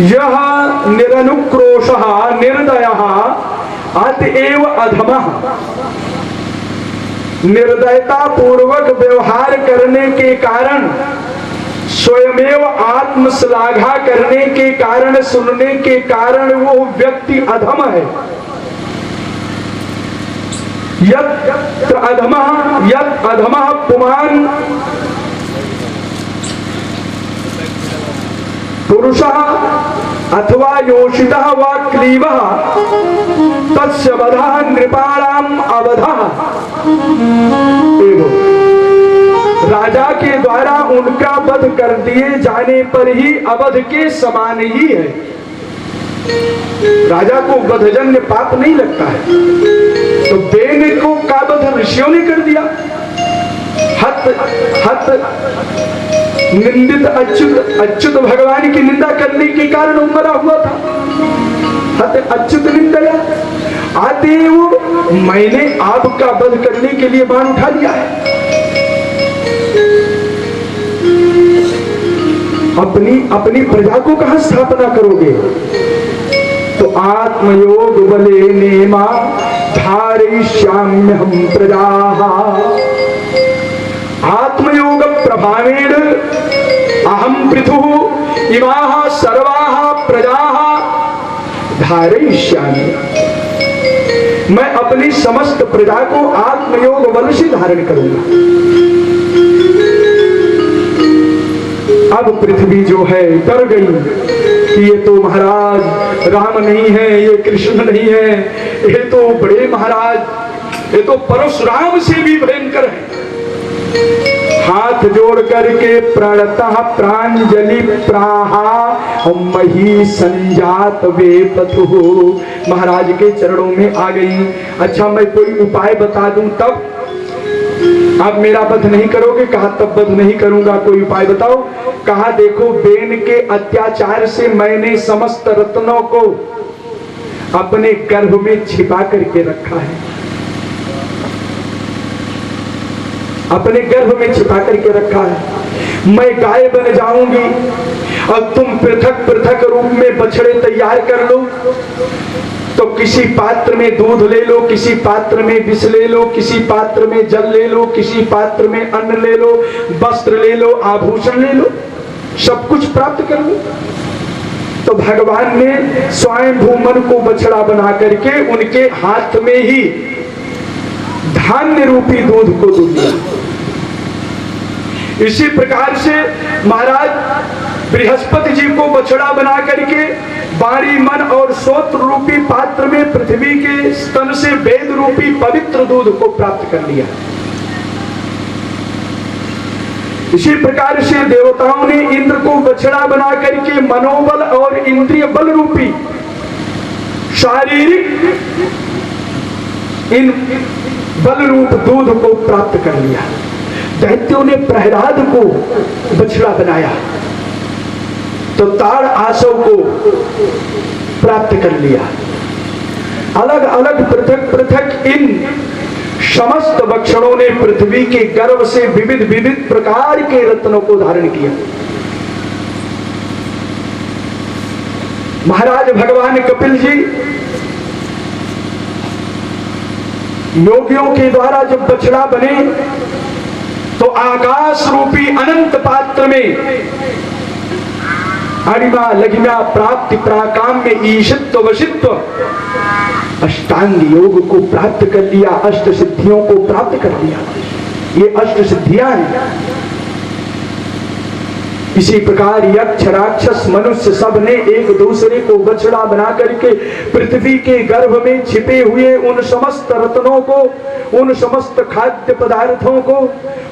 यह निरनुक्रोशः निर्दयः अतएव अधमः। निर्दयता पूर्वक व्यवहार करने के कारण, स्वयमेव आत्मश्लाघा करने के कारण, सुनने के कारण वो व्यक्ति अधम है। यत् अधमः पुमान पुरुषः अथवा योषितः व क्लीबः तस्य वधः नृपाणां अवधः। राजा के द्वारा उनका वध कर दिए जाने पर ही अवध के समान ही है। राजा को वधजन्य पाप नहीं लगता है, तो वेन को का वध ऋषियों ने कर दिया। हत निंदित अच्युत भगवान की निंदा करने के कारण मरा हुआ था। हत अच्युत निंदया अतएव मैंने आपका वध करने के लिए बाण उठा लिया है। अपनी प्रजा को कहां स्थापना करोगे? तो आत्मयोग बले नेमा धारयिष्याम्यहं प्रजाः। आत्मयोग प्रभावेण अहम पृथुः इमाः सर्वाः प्रजाः धारयिष्यामि। मैं अपनी समस्त प्रजा को आत्मयोग बल से धारण करूंगा। अब पृथ्वी जो है डर गई कि ये तो महाराज राम नहीं है, ये कृष्ण नहीं है, ये तो बड़े महाराज, ये तो परशुराम से भी भयंकर है। हाथ जोड़ करके प्रणतः प्रांजलि प्राहा मही संजात वे पथु, महाराज के चरणों में आ गई। अच्छा मैं कोई उपाय बता दूं तब आप मेरा वध नहीं करोगे? कहा तब वध नहीं करूंगा, कोई उपाय बताओ। कहा देखो बेन के अत्याचार से मैंने समस्त रत्नों को अपने गर्भ में छिपा करके रखा है, अपने गर्भ में छिपा करके रखा है। मैं गाय बन जाऊंगी और तुम पृथक पृथक रूप में बछड़े तैयार कर लो, तो किसी पात्र में दूध ले लो, किसी पात्र में विष ले लो, किसी पात्र में जल ले लो, किसी पात्र में अन्न ले लो, वस्त्र ले लो, आभूषण ले लो, सब कुछ प्राप्त कर लो। तो भगवान ने स्वयं भूमन को बछड़ा बना करके उनके हाथ में ही धान्य रूपी दूध को दूध दिया। इसी प्रकार से महाराज बृहस्पति जी को बछड़ा बना करके वाणी मन और श्रोत्र रूपी पात्र में पृथ्वी के स्तन से वेद रूपी पवित्र दूध को प्राप्त कर लिया। इसी प्रकार से देवताओं ने इंद्र को बछड़ा बना करके मनोबल और इंद्रिय बल रूपी शारीरिक इन बल रूप दूध को प्राप्त कर लिया। दैत्यों ने प्रहलाद को बछड़ा बनाया तो ताड़ आसव को प्राप्त कर लिया। अलग अलग पृथक पृथक इन समस्त बक्षणों ने पृथ्वी के गर्भ से विविध विविध प्रकार के रत्नों को धारण किया। महाराज भगवान कपिल जी योगियों के द्वारा जब बछड़ा बने तो आकाश रूपी अनंत पात्र में अणिमा लघिमा प्राप्ति पराकाम में ईशित्व वशित्व अष्टांग योग को प्राप्त कर लिया, अष्ट सिद्धियों को प्राप्त कर लिया। ये अष्ट सिद्धियां हैं। इसी प्रकार यक्ष राक्षस मनुष्य सब ने एक दूसरे को बछड़ा बना करके पृथ्वी के गर्भ में छिपे हुए उन समस्त रत्नों को, उन समस्त खाद्य पदार्थों को,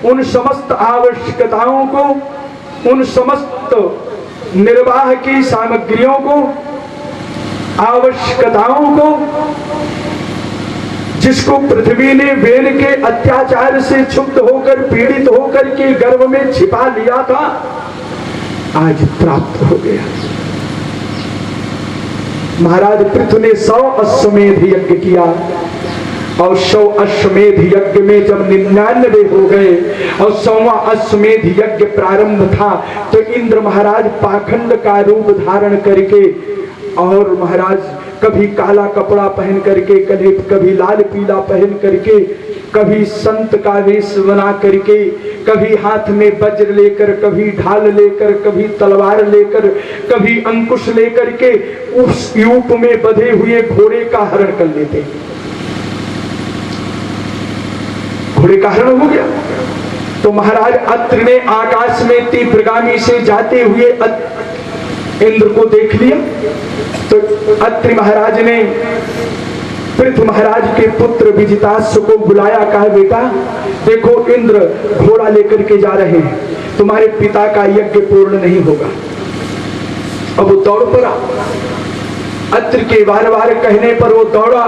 उन समस्त आवश्यकताओं को, उन समस्त निर्वाह की सामग्रियों को, आवश्यकताओं को, जिसको पृथ्वी ने वेद के अत्याचार से क्षुब्ध होकर पीड़ित होकर के गर्भ में छिपा लिया था, आज प्राप्त हो गया। महाराज पृथु ने 100 अश्वमेध यज्ञ किया और 100 अश्वमेध यज्ञ में जब 99 हो गए और 100वां अश्वमेध यज्ञ प्रारंभ था तो इंद्र महाराज पाखंड का रूप धारण करके और महाराज कभी काला कपड़ा पहन करके, कभी लाल पीला पहन करके, कभी संत का वेश बना करके, कभी हाथ में वज्र लेकर, कभी ढाल लेकर, कभी तलवार लेकर, कभी अंकुश लेकर के उस यूप में बंधे हुए घोड़े का हरण कर लेते। घोड़े का हरण हो गया तो महाराज अत्रि ने आकाश में तीव्रगामी से जाते हुए इंद्र को देख लिया। तो अत्रि महाराज ने पृथु महाराज के पुत्र विजिताश्व को बुलाया, कहा बेटा देखो इंद्र घोड़ा लेकर के जा रहे हैं, तुम्हारे पिता का यज्ञ पूर्ण नहीं होगा। अब वो दौड़ पड़ा। अत्रि के बार बार कहने पर वो दौड़ा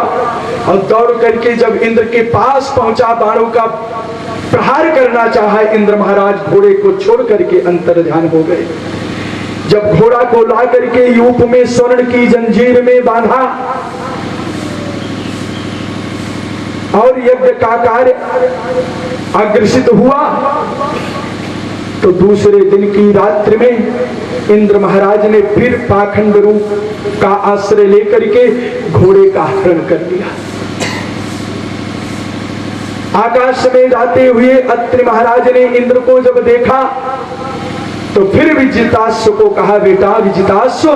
और दौड़ करके जब इंद्र के पास पहुंचा, बाणों का प्रहार करना चाहा, इंद्र महाराज घोड़े को छोड़ करके अंतर्ध्यान हो गए। जब घोड़ा को ला करके यूप में स्वर्ण की जंजीर में बांधा और यज्ञ का कार्य अग्रसित हुआ तो दूसरे दिन की रात्रि में इंद्र महाराज ने फिर पाखंड रूप का आश्रय लेकर के घोड़े का हरण कर लिया। आकाश में जाते हुए अत्रि महाराज ने इंद्र को जब देखा तो फिर विजिताश्व को कहा, बेटा विजिताश्व,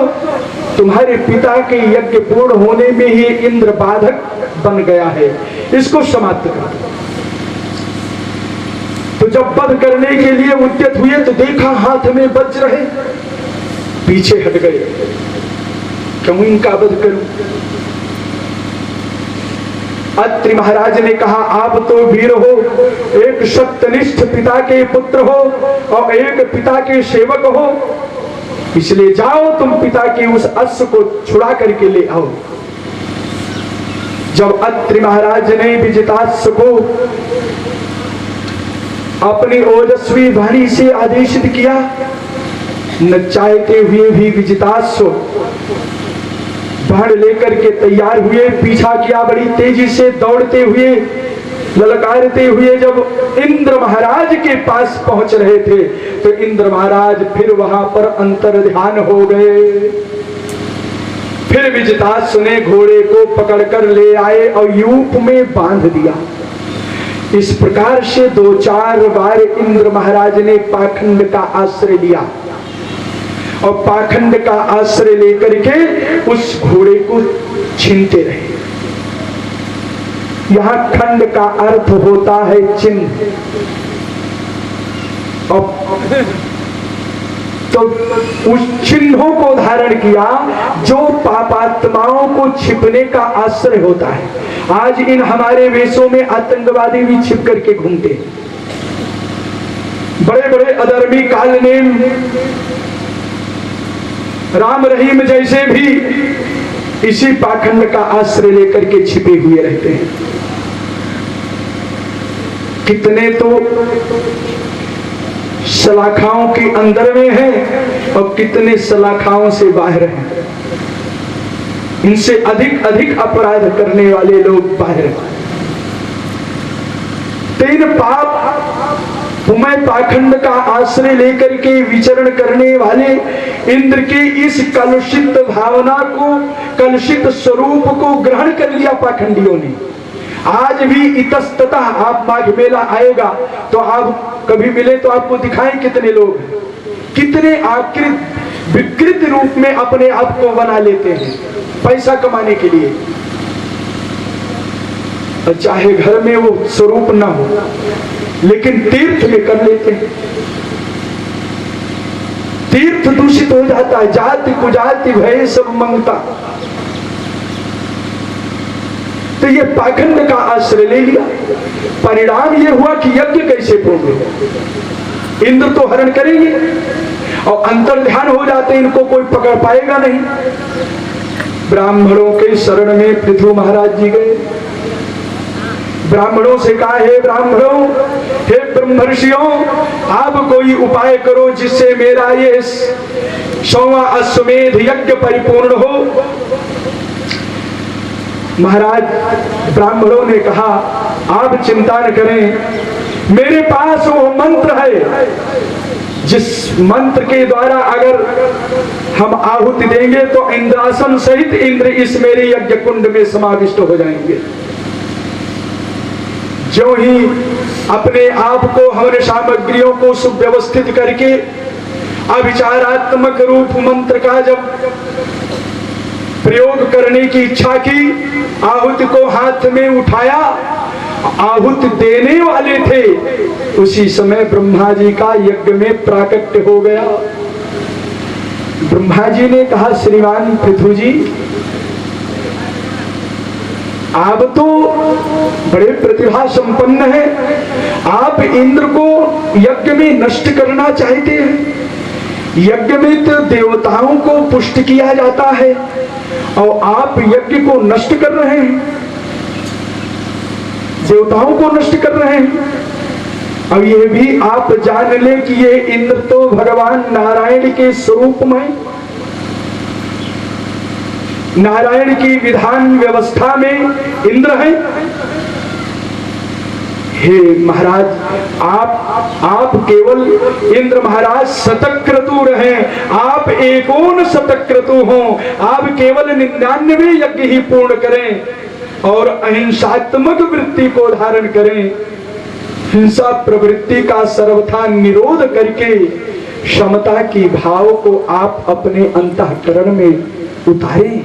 तुम्हारे पिता के यज्ञ पूर्ण होने में ही इंद्र बाधक बन गया है, इसको समाप्त कर दो। तो जब वध करने के लिए उद्यत हुए तो देखा हाथ में वज्र है, पीछे हट गए, क्यों इनका वध करूं। अत्रि महाराज ने कहा, आप तो वीर हो, एक सत्यनिष्ठ पिता के पुत्र हो और एक पिता के सेवक हो, इसलिए जाओ तुम पिता के उस अश्व को छुड़ा करके ले आओ। जब अत्रि महाराज ने विजिताश्व को अपनी ओजस्वी वाणी से आदेशित किया, नचाते हुए भी विजिताश्व बाण लेकर के तैयार हुए, पीछा किया बड़ी तेजी से, दौड़ते हुए ललकारते हुए जब इंद्र महाराज के पास पहुंच रहे थे तो इंद्र महाराज फिर वहां पर अंतर ध्यान हो गए। फिर विजिताश्व ने घोड़े को पकड़कर ले आए और यूप में बांध दिया। इस प्रकार से 2-4 बार इंद्र महाराज ने पाखंड का आश्रय लिया और पाखंड का आश्रय लेकर के उस घोड़े को छीनते रहे। यहां खंड का अर्थ होता है चिन्ह, तो उस चिन्हों को धारण किया जो पापात्माओं को छिपने का आश्रय होता है। आज इन हमारे वेशों में आतंकवादी भी छिप करके घूमते हैं, बड़े बड़े अधर्मी कालनेम राम रहीम जैसे भी इसी पाखंड का आश्रय लेकर के छिपे हुए रहते हैं। कितने तो सलाखाओं के अंदर में हैं और कितने सलाखाओं से बाहर हैं। इनसे अधिक अधिक अपराध करने वाले लोग बाहर हैं। तीन पाप तुम्हें पाखंड का आश्रय लेकर के विचरण करने वाले इंद्र के इस कलुषित भावना को, कलुषित स्वरूप को ग्रहण कर लिया पाखंडियों ने। आज भी इतस्ततः आप माघ मेला आएगा तो आप कभी मिले तो आपको दिखाएं कितने लोग कितने आकृत विकृत रूप में अपने आप को बना लेते हैं पैसा कमाने के लिए, और चाहे घर में वो स्वरूप ना हो लेकिन तीर्थ में कर लेते हैं। तीर्थ दूषित हो जाता है, जाति कुजाति भय सब मंगता। तो ये पाखंड का आश्रय ले लिया, परिणाम ये हुआ कि यज्ञ कैसे पूर्ण हो। इंद्र तो हरण करेंगे और अंतर ध्यान हो जाते, इनको कोई पकड़ पाएगा नहीं। ब्राह्मणों के शरण में पृथु महाराज जी गए, ब्राह्मणों से कहा, हे ब्राह्मणों, हे ब्रह्मर्षियों, आप कोई उपाय करो जिससे मेरा ये 100वां अश्वमेध यज्ञ परिपूर्ण हो। महाराज ब्राह्मणों ने कहा, आप चिंता न करें, मेरे पास वो मंत्र है जिस मंत्र के द्वारा अगर हम आहुति देंगे तो इंद्रासन सहित इंद्र इस मेरे यज्ञ कुंड में समाविष्ट हो जाएंगे। जो ही अपने आप को हमने सामग्रियों को सुव्यवस्थित करके अविचारात्मक रूप मंत्र का जब प्रयोग करने की इच्छा की, आहुति को हाथ में उठाया, आहुति देने वाले थे, उसी समय ब्रह्मा जी का यज्ञ में प्राकट्य हो गया। ब्रह्मा जी ने कहा, श्रीमान पृथु जी, आप तो बड़े प्रतिभा संपन्न हैं, आप इंद्र को यज्ञ में नष्ट करना चाहते हैं। यज्ञ में तो देवताओं को पुष्ट किया जाता है और आप यज्ञ को नष्ट कर रहे हैं, देवताओं को नष्ट कर रहे हैं। अब ये भी आप जान ले कि ये इंद्र तो भगवान नारायण के स्वरूप में, नारायण की विधान व्यवस्था में इंद्र है। हे महाराज, आप केवल इंद्र महाराज शतक्रतुर हैं, आप एकोन शतक्रतु हो, आप केवल 99 यज्ञ ही पूर्ण करें और अहिंसात्मक वृत्ति को धारण करें। हिंसा प्रवृत्ति का सर्वथा निरोध करके क्षमता की भाव को आप अपने अंतःकरण में उतारें,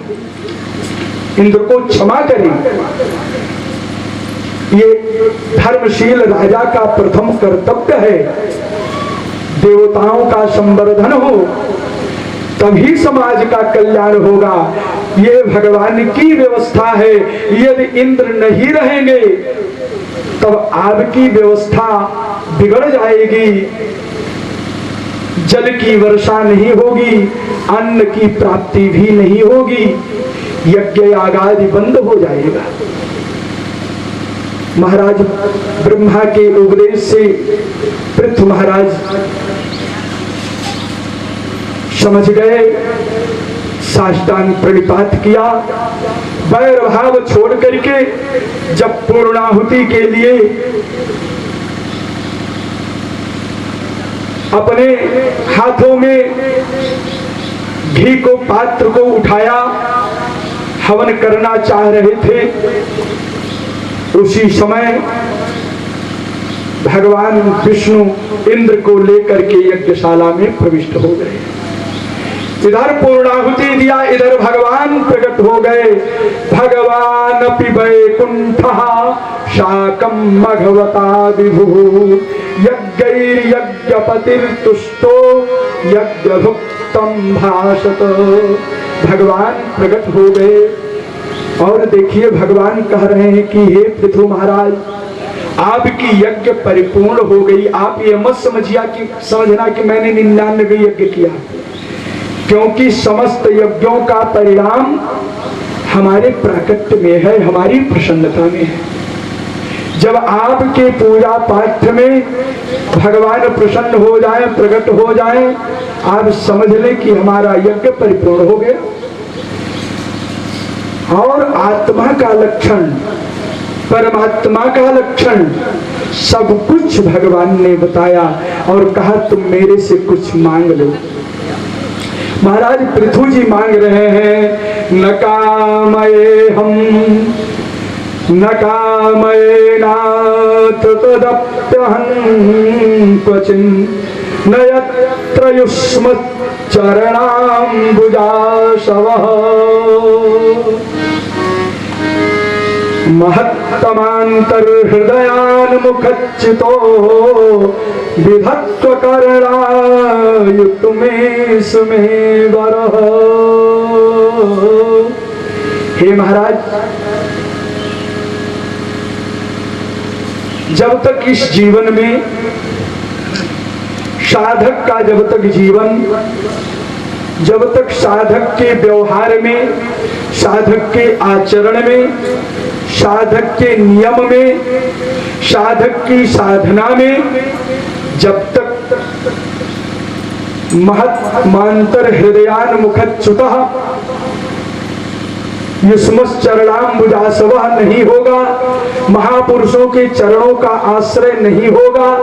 इंद्र को क्षमा करें। ये धर्मशील राजा का प्रथम कर्तव्य है। देवताओं का संवर्धन हो तभी समाज का कल्याण होगा। ये भगवान की व्यवस्था है। यदि इंद्र नहीं रहेंगे तब आपकी व्यवस्था बिगड़ जाएगी, जल की वर्षा नहीं होगी, अन्न की प्राप्ति भी नहीं होगी, यज्ञ यागादि बंद हो जाएगा। महाराज ब्रह्मा के उपदेश से पृथु महाराज समझ गए, साष्टांग प्रणिपात किया, वैर भाव छोड़ करके जब पूर्णाहुति के लिए अपने हाथों में घी को पात्र को उठाया, हवन करना चाह रहे थे, उसी समय भगवान विष्णु इंद्र को लेकर के यज्ञशाला में प्रविष्ट हो गए। इधर पूर्णाहुति दिया, इधर भगवान प्रकट हो गए। भगवान अपि वैकुंठः शाकं मघवता विभुः यज्ञैर्यज्ञपतिर्तुष्टो यज्ञभुक्तं भाषत। भगवान प्रकट हो गए और देखिए भगवान कह रहे हैं कि हे पृथु महाराज, आपकी यज्ञ परिपूर्ण हो गई। आप ये मत समझना कि मैंने 99 यज्ञ किया, क्योंकि समस्त यज्ञों का परिणाम हमारे प्राकट्य में है, हमारी प्रसन्नता में है। जब आपके पूजा पाठ में भगवान प्रसन्न हो जाए, प्रकट हो जाए, आप समझ लें कि हमारा यज्ञ परिपूर्ण हो गया। और आत्मा का लक्षण, परमात्मा का लक्षण सब कुछ भगवान ने बताया और कहा तुम मेरे से कुछ मांग लो। महाराज पृथु जी मांग रहे हैं, न कामये हम न कामये नाथ तदप्यहं क्वचिन् न यत्र युष्मत् चरणाम्बुजाशवः महत्तमान्तर्हृदयान्मुखच्चितो विधत्वकरणायुक्तमे सुमे वरः। हे महाराज, जब तक इस जीवन में साधक का जब तक साधक के व्यवहार में, साधक के आचरण में, साधक के नियम में, साधक की साधना में जब तक महत्मांतर हृदयान्मुखच्युतः युष्मश्चरणाम्बुजाशवः नहीं होगा, महापुरुषों के चरणों का आश्रय नहीं होगा,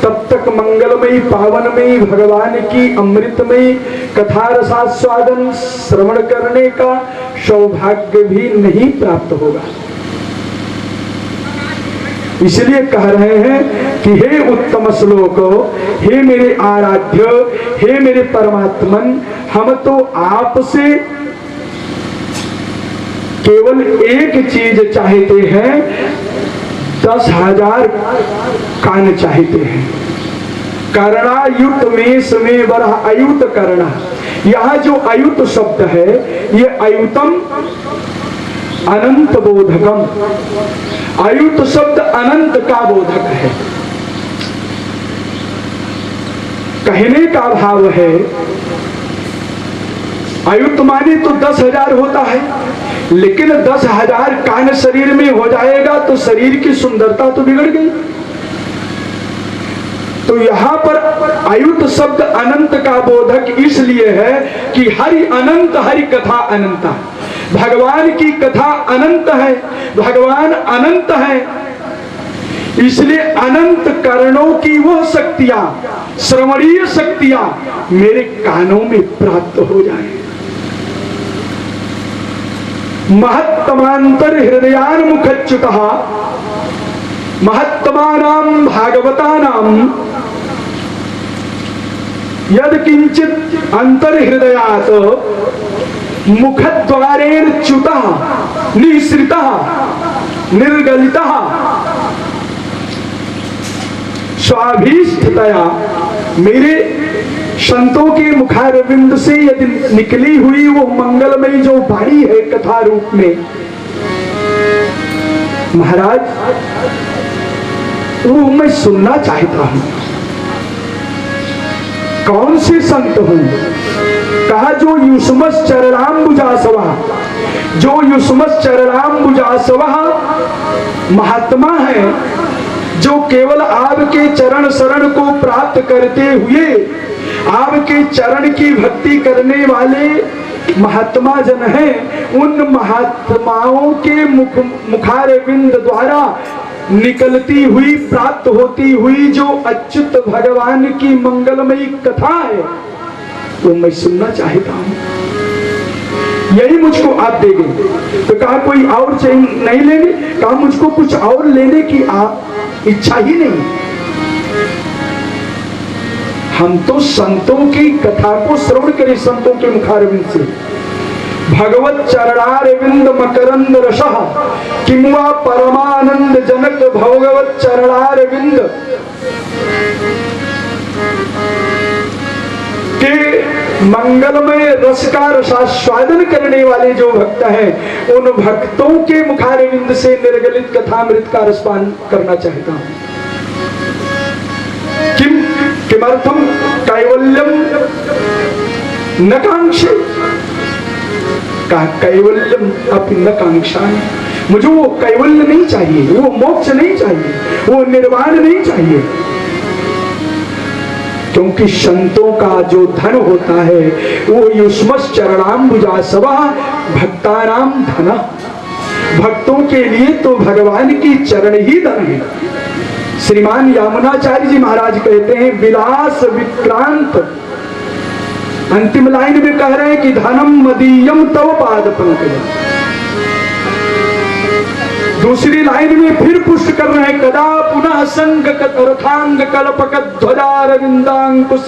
तब तक मंगलमयी पावनमयी भगवान की अमृतमयी कथा रसास्वादन श्रवण करने का सौभाग्य भी नहीं प्राप्त होगा। इसलिए कह रहे हैं कि हे उत्तम श्लोक, हे मेरे आराध्य, हे मेरे परमात्मन, हम तो आपसे केवल एक चीज चाहते हैं, 10,000 कान चाहते हैं। करणायुत में समय वरह अयुत करना। यहाँ जो अयुत शब्द है ये अयुतम अनंत बोधकम, अयुत शब्द अनंत का बोधक है। कहने का भाव है अयुत माने तो 10,000 होता है, लेकिन 10,000 कान शरीर में हो जाएगा तो शरीर की सुंदरता तो बिगड़ गई। तो यहाँ पर अयुत शब्द अनंत का बोधक इसलिए है कि हरि अनंत, हरि कथा अनंत, भगवान की कथा अनंत है, भगवान अनंत है। इसलिए अनंत करणों की वह शक्तियां, श्रवणीय शक्तियां मेरे कानों में प्राप्त हो जाए। महत्तमांतर हृदयान्मुखच्युतः महत्तमानां भागवतानां यद किंचित अंतर्हृदयात मुखद्वारेण च्युतः निःसृतः निर्गलितः स्वाभीष्टतया, मेरे संतों के मुखारविंद से यदि निकली हुई वो मंगलमयी जो वाणी है कथा रूप में, महाराज वो मैं सुनना चाहता हूं। कौन से संत हूं? कहा जो युष्मस चरणाम्बुजासवा, जो युष्मस चरणाम्बुजासवा महात्मा है, जो केवल आपके चरण शरण को प्राप्त करते हुए आपके चरण की भक्ति करने वाले महात्मा जन हैं, उन महात्माओं के मुखारविंद द्वारा निकलती हुई प्राप्त होती हुई जो अच्युत भगवान की मंगलमयी कथा है वो मैं सुनना चाहता हूं, यही मुझको आप देंगे। तो कहा कोई और चाहिए नहीं लेंगे? कहा मुझको कुछ और लेने की आप इच्छा ही नहीं। हम तो संतों की कथा को श्रवण करें, संतों के मुखारविंद से। भगवत चरणारविंद मकरंद रसः किंवा परमानंद जनक भगवत चरणारविंद के मंगलमय रस का रसास्वादन करने वाले जो भक्त हैं, उन भक्तों के मुखारविंद से निर्गलित कथामृत का रसपान करना चाहता हूं। किमर्थम कैवल्यम न कांक्षे, का कैवल्यम अपनी न कांक्षा, मुझे वो कैवल्य नहीं चाहिए, वो मोक्ष नहीं चाहिए, वो निर्वाण नहीं चाहिए। क्योंकि संतों का जो धन होता है वो युष्मस चरणाम्बुजासवा भक्तानाम धन, भक्तों के लिए तो भगवान की चरण ही धन है। श्रीमान यामुनाचार्य जी महाराज कहते हैं विलास विक्रांत, अंतिम लाइन में कह रहे हैं कि धनम मदीयम तव पाद पंकज। दूसरी लाइन में फिर पुष्ट कर रहे हैं कदा पुनः संग रथांग कल्पक ध्वजारविंदांकुश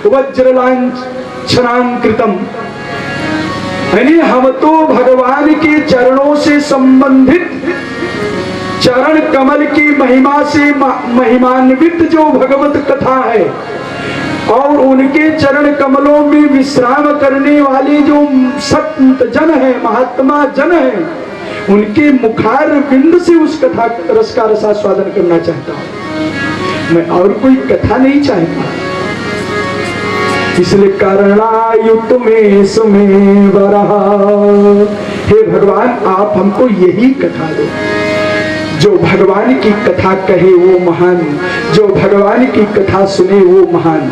वज्रलांछनांकृतम, यानी हम तो भगवान के चरणों से संबंधित चरण कमल की महिमा से महिमान्वित जो भगवत कथा है और उनके चरण कमलों में विश्राम करने वाले जो संत जन है, महात्मा जन है, उनके मुखार बिंद से उस कथा रस का रसास्वादन करना चाहता हूं मैं, और कोई कथा नहीं चाहता। इसलिए करणायुत में सुमें वरहा, हे भगवान आप हमको यही कथा दो। जो भगवान की कथा कहे वो महान, जो भगवान की कथा सुने वो महान,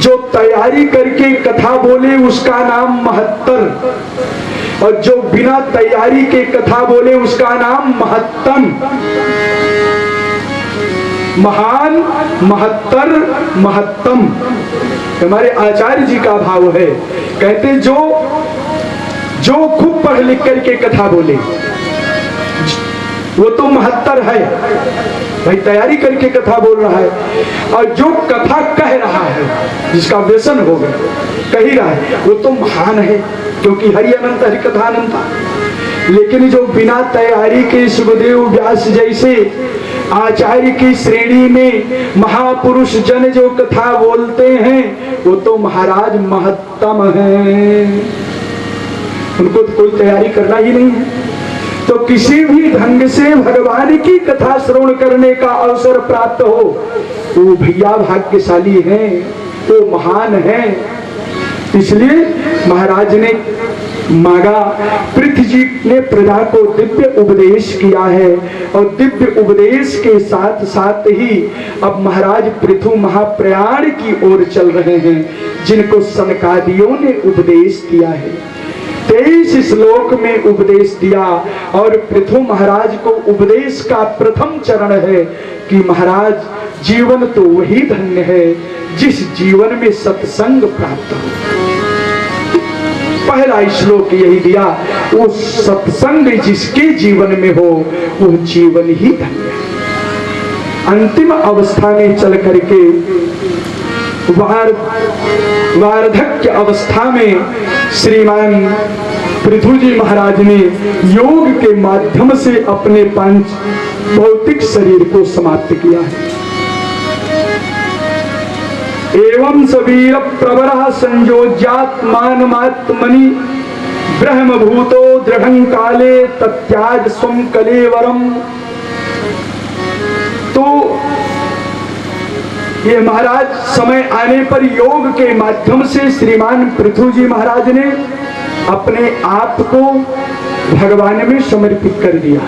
जो तैयारी करके कथा बोले उसका नाम महत्तर, और जो बिना तैयारी के कथा बोले उसका नाम महत्तम। महान, महत्तर, महत्तम हमारे आचार्य जी का भाव है। कहते जो खूब पढ़ लिख करके कथा बोले वो तो महत्तर है, भाई तैयारी करके कथा बोल रहा है, और जो कथा कह रहा है, जिसका व्यसन हो गया, कह ही रहा है, वो तो महान है, क्योंकि हरि अनंत हरि कथा अनंत। लेकिन जो बिना तैयारी के सुखदेव व्यास जैसे आचार्य की श्रेणी में महापुरुष जन जो कथा बोलते हैं वो तो महाराज महत्तम है, उनको तो कोई तैयारी करना ही नहीं है। तो किसी भी ढंग से भगवान की कथा श्रवण करने का अवसर प्राप्त हो वो भैया भाग्यशाली हैं, वो महान हैं। इसलिए महाराज ने मांगा, पृथ्वी जी ने प्रजा को दिव्य उपदेश किया है, और दिव्य उपदेश के साथ साथ ही अब महाराज पृथु महाप्रयाण की ओर चल रहे हैं, जिनको सनकादियों ने उपदेश दिया है। 23 श्लोक में उपदेश दिया, और पृथु महाराज को उपदेश का प्रथम चरण है कि महाराज जीवन तो वही धन्य है जिस जीवन में सत्संग प्राप्त हो। पहला श्लोक यही दिया, वो सत्संग जिसके जीवन में हो वो जीवन ही धन्य है। अंतिम अवस्था में चल करके वार्धक्य अवस्था में श्रीमान पृथु जी महाराज ने योग के माध्यम से अपने पंच भौतिक शरीर को समाप्त किया है। एवं सबीर प्रवरः संयोज्यात्मानमात्मनि ब्रह्मभूतो दृढ़ं काले तत्याज स्वं कलेवरम। तो ये महाराज समय आने पर योग के माध्यम से श्रीमान पृथु जी महाराज ने अपने आप को भगवान में समर्पित कर दिया।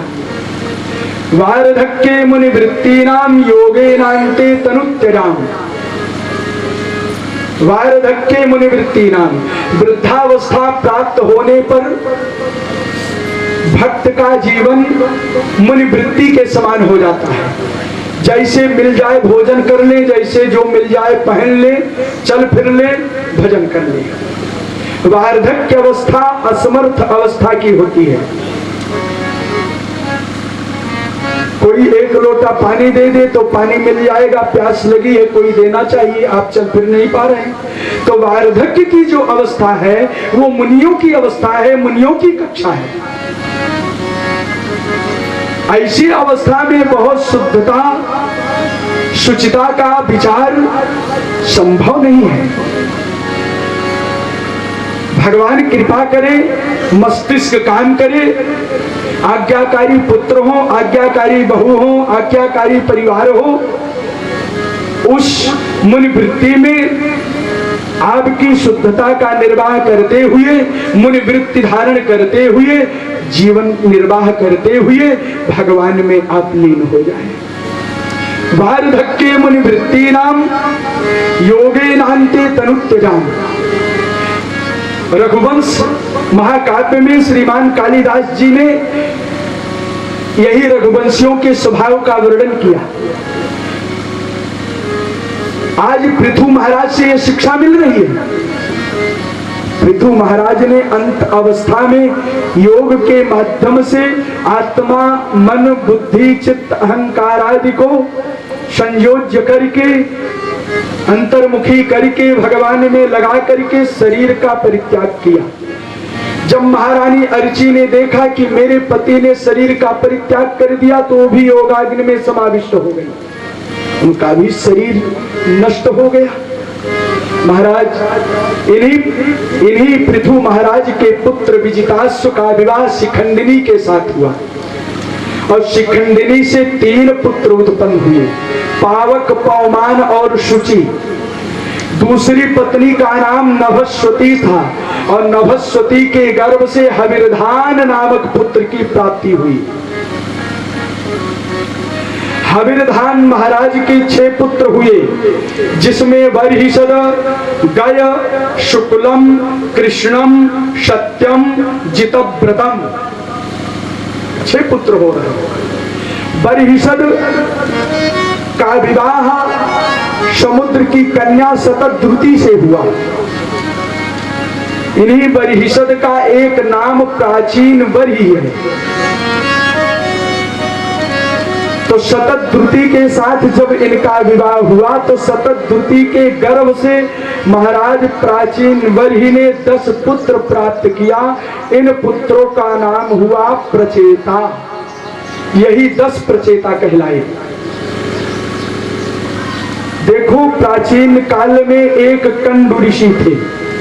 वार्धक्ये मुनिवृत्तीनां योगेनान्ते तनुत्यजाम। वार्धक्ये मुनिवृत्तीनां, वृद्धावस्था प्राप्त होने पर भक्त का जीवन मुनिवृत्ति के समान हो जाता है। जैसे मिल जाए भोजन कर ले, जैसे जो मिल जाए पहन ले, चल फिर ले, भजन कर ले। वार्धक्य अवस्था असमर्थ अवस्था की होती है। कोई एक लोटा पानी दे दे तो पानी मिल जाएगा, प्यास लगी है कोई देना चाहिए, आप चल फिर नहीं पा रहे हैं। तो वार्धक्य की जो अवस्था है वो मुनियों की अवस्था है, मुनियों की कक्षा है। ऐसी अवस्था में बहुत शुद्धता शुचिता का विचार संभव नहीं है। भगवान कृपा करे, मस्तिष्क काम करे, आज्ञाकारी पुत्र हो, आज्ञाकारी बहू हो, आज्ञाकारी परिवार हो, उस मुनिवृत्ति में आपकी शुद्धता का निर्वाह करते हुए, मुनिवृत्ति धारण करते हुए, जीवन निर्वाह करते हुए भगवान में आप लीन हो जाए। वार्धक्ये मुनिवृत्तीनां योगेनान्ते तनुत्यजाम। रघुवंश महाकाव्य में श्रीमान कालिदास जी ने यही रघुवंशियों के स्वभाव का वर्णन किया। आज पृथु महाराज से यह शिक्षा मिल रही है। पृथु महाराज ने अंत अवस्था में योग के माध्यम से आत्मा, मन, बुद्धि, चित्त, अहंकार आदि को संयोज्य करके, अंतर्मुखी करके, भगवान में लगा करके शरीर का परित्याग किया। जब महारानी अर्ची ने देखा कि मेरे पति ने शरीर का परित्याग कर दिया तो वो भी योगाग्नि में समाविष्ट हो गई, उनका भी शरीर नष्ट हो गया। महाराज इन्हीं पृथु महाराज के पुत्र विजिताश्व का विवाह शिखंडिनी के साथ हुआ और शिखंडिनी से 3 पुत्र उत्पन्न हुए, पावक, पौमान और शुचि। दूसरी पत्नी का नाम नभस्वती था और नभस्वती के गर्भ से हविर्धान नामक पुत्र की प्राप्ति हुई। हविर्धान महाराज के 6 पुत्र हुए, जिसमें बर्हिषद, गय, शुक्लम, कृष्णम, सत्यम, जितव्रतम 6 पुत्र हो रहे। बर्हिषद का विवाह समुद्र की कन्या शतद्रुति से हुआ। इन्हीं बर्हिषद का एक नाम प्राचीन बर्हि है। तो शतद्रुति के साथ जब इनका विवाह हुआ तो शतद्रुति के गर्भ से महाराज प्राचीन बर्हि ने 10 पुत्र प्राप्त किया। इन पुत्रों का नाम हुआ प्रचेता। यही 10 प्रचेता कहलाए। देखो, प्राचीन काल में एक कंडु ऋषि थे।